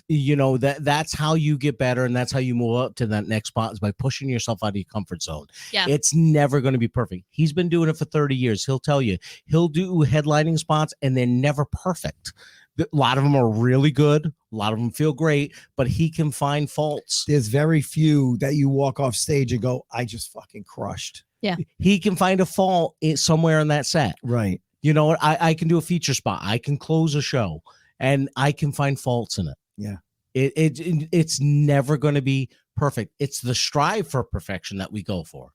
You know, that's how you get better, and that's how you move up to that next spot, is by pushing yourself out of your comfort zone. Yeah. It's never going to be perfect. He's been doing it for 30 years. He'll tell you, he'll do headlining spots and they're never perfect. A lot of them are really good. A lot of them feel great, but he can find faults. There's very few that you walk off stage and go, I just fucking crushed. Yeah. He can find a fault somewhere in that set. Right. You know what? I can do a feature spot. I can close a show and I can find faults in it. Yeah. It's never going to be perfect. It's the strive for perfection that we go for,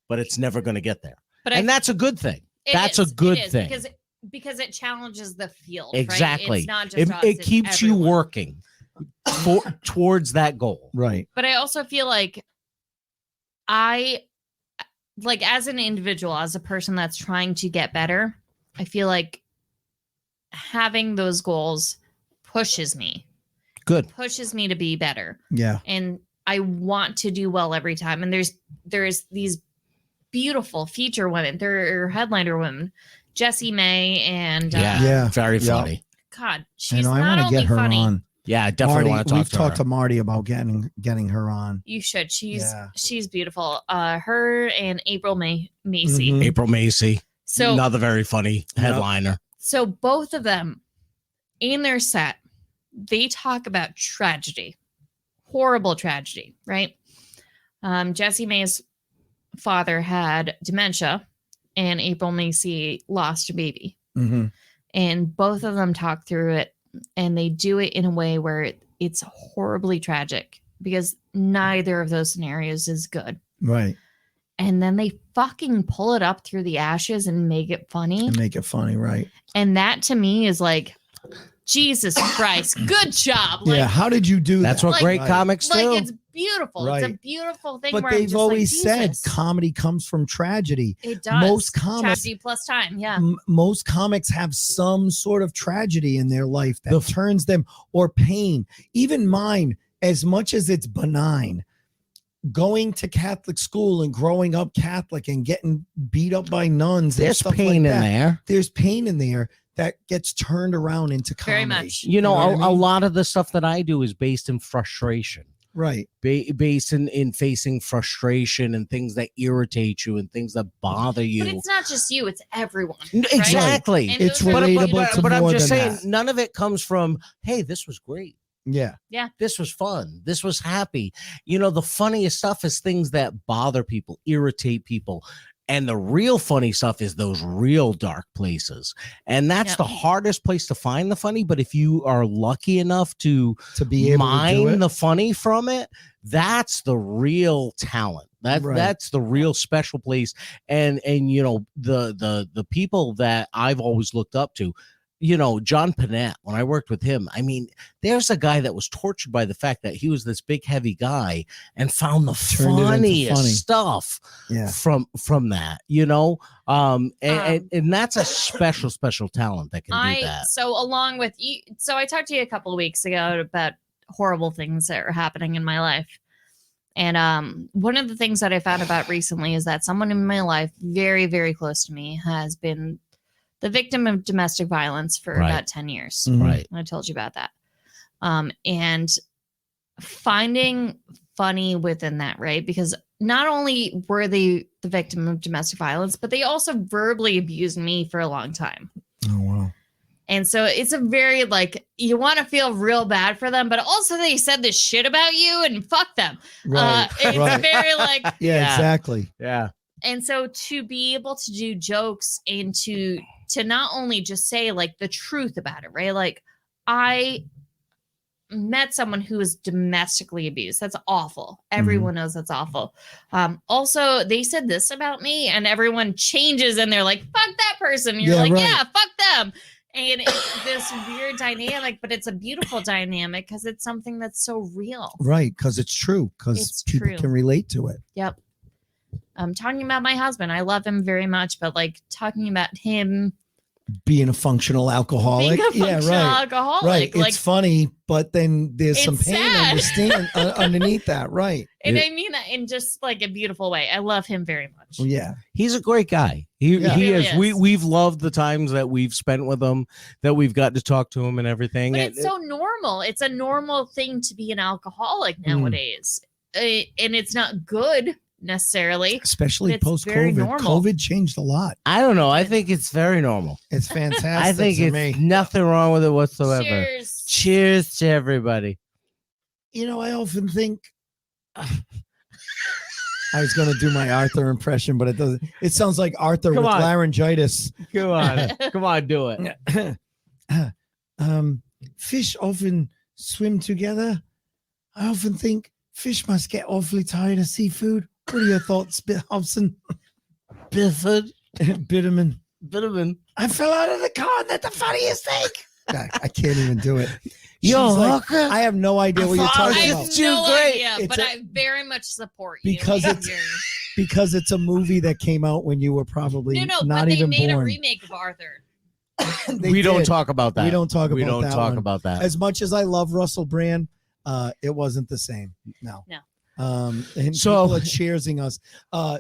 but it's never going to get there. And that's a good thing. That's a good thing. Because it challenges the field. Exactly. Right? It's not just it keeps you working towards that goal. Right. But I also feel like as an individual, as a person that's trying to get better, I feel like having those goals pushes me. Pushes me to be better. Yeah. And I want to do well every time. And there's these beautiful feature women. There are headliner women, Jessie May and very funny. God, she's I not want to only get her funny. on. Yeah, I definitely want to talk We've to talked her. to Marty about getting her on. You should. She's beautiful. Her and April Macy. Mhm. April Macy. So another very funny headliner. So both of them in their set, they talk about tragedy, horrible tragedy, right? Jessie May's father had dementia, and April Macy lost a baby. Mm-hmm. And both of them talk through it, and they do it in a way where it's horribly tragic because neither of those scenarios is good. Right. And then they fucking pull it up through the ashes and make it funny. Right. And that to me is like, Jesus Christ, good job. Like, yeah, how did you do that? That's what great comics do. Like, it's beautiful. Right. It's a beautiful thing. But where I'm they've just always like, said Jesus. comedy comes from tragedy. It does. Most comics, tragedy plus time. Yeah. Most comics have some sort of tragedy in their life that turns them, or pain. Even mine, as much as it's benign, going to Catholic school and growing up Catholic and getting beat up by nuns. There's and stuff pain like in that. there. There's pain in there that gets turned around into comedy. Very much. You know, what I mean? a lot of the stuff that I do is based in frustration. Right. Based in facing frustration and things that irritate you and things that bother you. But it's not just you, it's everyone. Exactly. Right? It's those are- relatable to but I'm more just than saying, that. none of it comes from, hey, this was great. Yeah. This was fun. This was happy. You know, the funniest stuff is things that bother people, irritate people. And the real funny stuff is those real dark places. And that's the hardest place to find the funny. But if you are lucky enough to be able to do it, the funny from it, that's the real talent. That's the real special place. And you know, the people that I've always looked up to, you know, John Panette, when I worked with him, I mean, there's a guy that was tortured by the fact that he was this big, heavy guy and found the funniest stuff from that, you know? And that's a special talent that can do that. So along with you, so I talked to you a couple of weeks ago about horrible things that are happening in my life. And one of the things that I found about recently is that someone in my life, very, very close to me, has been the victim of domestic violence for about 10 years. Right. I told you about that. And finding funny within that, right? Because not only were they the victim of domestic violence, but they also verbally abused me for a long time. Oh, wow. And so it's a very, like, you want to feel real bad for them, but also they said this shit about you and fuck them. Right. It's very like, yeah, exactly. Yeah. And so to be able to do jokes and to not only just say like the truth about it, right? Like, I met someone who was domestically abused. That's awful. Everyone knows that's awful. Also, they said this about me, and everyone changes and they're like, fuck that person. You're like, yeah, fuck them. And it's this weird dynamic, but it's a beautiful dynamic because it's something that's so real. Right. Because it's true. Because people can relate to it. Yep. talking about my husband. I love him very much, but like talking about him being a functional alcoholic. being a functional alcoholic. Right. Like, It's funny, but then there's some It's pain sad. underneath that. Right. and I mean that in just like a beautiful way. I love him very much. Yeah. He's a great guy. He He really is. is. We've loved the times that we've spent with him, that we've got to talk to him and everything. But And it's so normal. It's a normal thing to be an alcoholic Mm. nowadays. And it's not good necessarily. Especially It's post very COVID. normal. COVID changed a lot. I don't know. I think it's very normal. It's fantastic. I think to it's me. nothing wrong with it whatsoever. Cheers. Cheers to everybody. You know, I often think I was going to do my Arthur impression, but it doesn't. It sounds like Arthur Come with on. laryngitis. Come on. Come on, do it. Fish often swim together. I often think fish must get awfully tired of seafood. What are your thoughts, Hobson? Bifford. Bitterman. Bitterman. I fell out of the car and that's the funniest thing. I can't even do it. Yo, She's like, hooker. I have no idea what you're I talking I It's have about. too no great. idea, It's but a- I very much support you. Because in it's- your- Because it's a movie that came out when you were probably no, not but they even made born. a remake of Arthur. They We don't did. talk about that. We don't talk We about don't that talk one. about that. As much as I love Russell Brand, it wasn't the same. No. And So- people are cheersing us.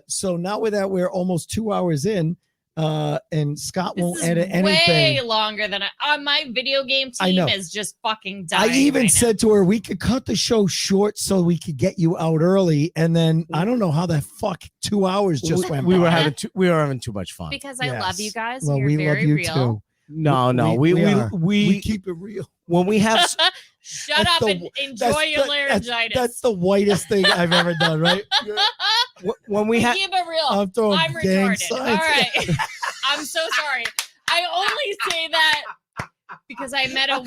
So now with that, we're almost 2 hours in, and Scott This won't is edit way anything. longer than my video game I team know. is just fucking I dying. even right said to her, we could cut the show short so we could get you out early. And then I don't know how the fuck 2 hours just went. we by. were having too much now. fun. Because I Yes. love you guys. Well, You're we very love you real. too. No, no. We are. we keep it real. when we have Shut That's up the- and enjoy your laryngitis. That's the whitest thing I've ever done, right? when we have Keep it real. I'm throwing I'm gang retarded. All signs. right. I'm so sorry. I only say that because I met a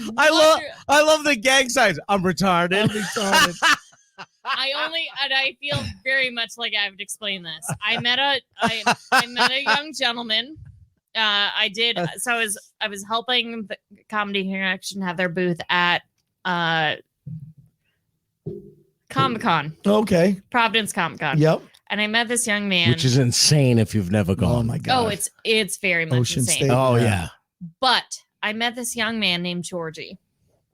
I love the gang signs. I'm retarded. I'm retarded. and I feel very much like I've explained this. I met a young gentleman. I did. So I was helping the Comedy Connection have their booth at Comic-Con, Okay. Providence Comic-Con. Yep. And I met this young man. Which is insane if you've never Oh gone. my god. Oh, it's very much Ocean insane. State. Oh yeah. But I met this young man named Georgie,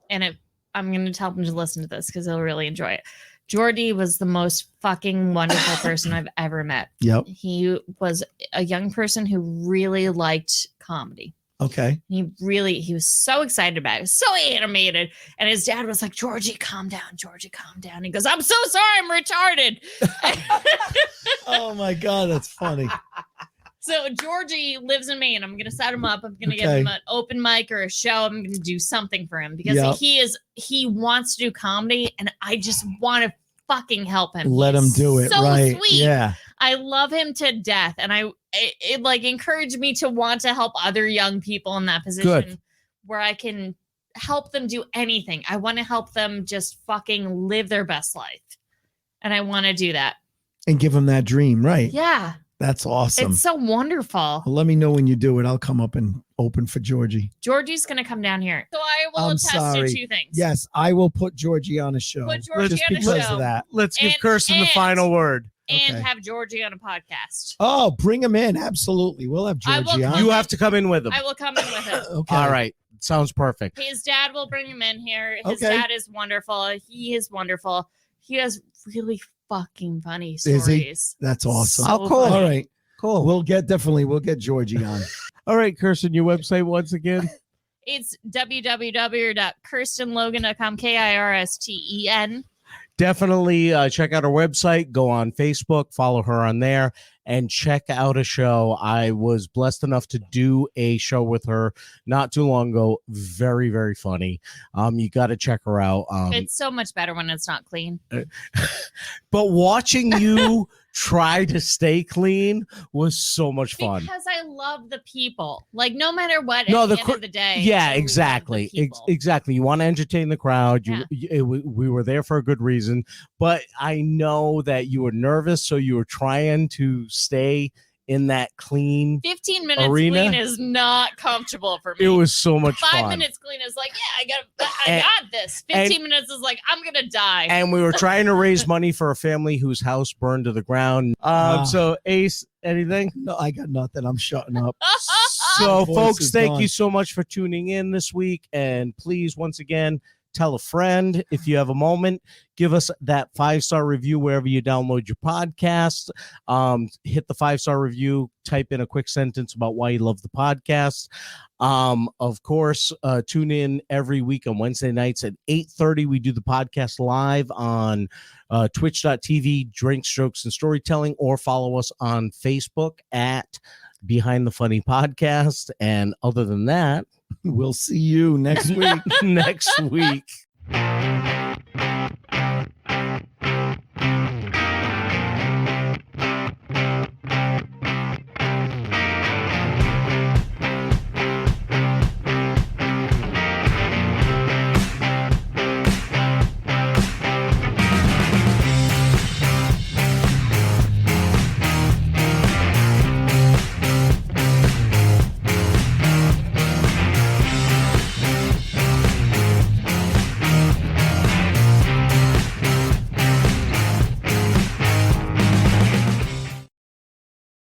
and I'm going to tell him to listen to this because he'll really enjoy it. Georgie was the most fucking wonderful person I've ever met. Yep. He was a young person who really liked comedy. Okay. He was so excited about it. He was so animated. And his dad was like, Georgie, calm down. Georgie, calm down. He goes, I'm so sorry. I'm retarded. Oh my god, that's funny. So Georgie lives in Maine. I'm going to set him up. I'm going to give Okay. him an open mic or a show. I'm going to do something for him because Yep. he wants to do comedy and I just want to fucking help him. Let him He's do it. so Right. sweet. Yeah. I love him to death. And it like encouraged me to want to help other young people in that position Good. where I can help them do anything. I want to help them just fucking live their best life. And I want to do that. And give him that dream. Right. Yeah. That's awesome. It's so wonderful. Well, let me know when you do it. I'll come up and open for Georgie. Georgie's going to come down here. So I will I'm attest sorry. to two things. Yes, I will put Georgie on a show. Put Georgie just on a because show. of that. Let's give And- Kirsten the and- final word. And Okay. have Georgie on a podcast. Oh, bring him in. Absolutely. We'll have I will Georgie on. come- You have to come in with him. I will come in with him. Okay. All right. Sounds perfect. His dad will bring him in here. His Okay. dad is wonderful. He is wonderful. He has really fucking funny Is he? stories. That's awesome. So Oh, cool. funny. All right. Cool. We'll get Georgie on. All right, Kirsten, your website once again. It's www.kirstenlogan.com, KIRSTEN. Definitely check out our website. Go on Facebook, follow her on there, and check out a show. I was blessed enough to do a show with her not too long ago. Very, very funny. You got to check her out. It's so much better when it's not clean. But watching you try to stay clean was so much fun. Because I love the people. Like, no matter what, No, at the the end cr- of the day. Yeah, I love the exactly. people. Exactly. You want to entertain the crowd. We were there for a good reason, but I know that you were nervous, so you were trying to stay in that clean. 15 minutes Arena? clean is not comfortable for me. It was so much 5 fun. minutes clean is like, yeah, I And- got this. 15 minutes is like, I'm gonna die. And we were trying to raise money for a family whose house burned to the ground. So Ace, anything? No, I got nothing. I'm shutting up. So, My voice folks, is thank gone. you so much for tuning in this week. And please, once again, tell a friend if you have a moment. Give us that 5-star review wherever you download your podcast. Hit the 5-star review. Type in a quick sentence about why you love the podcast. Of course, tune in every week on Wednesday nights at 8:30. We do the podcast live on twitch.tv, Drink, Strokes, and Storytelling, or follow us on Facebook at Behind the Funny Podcast. And other than that, We'll see you next week. next week.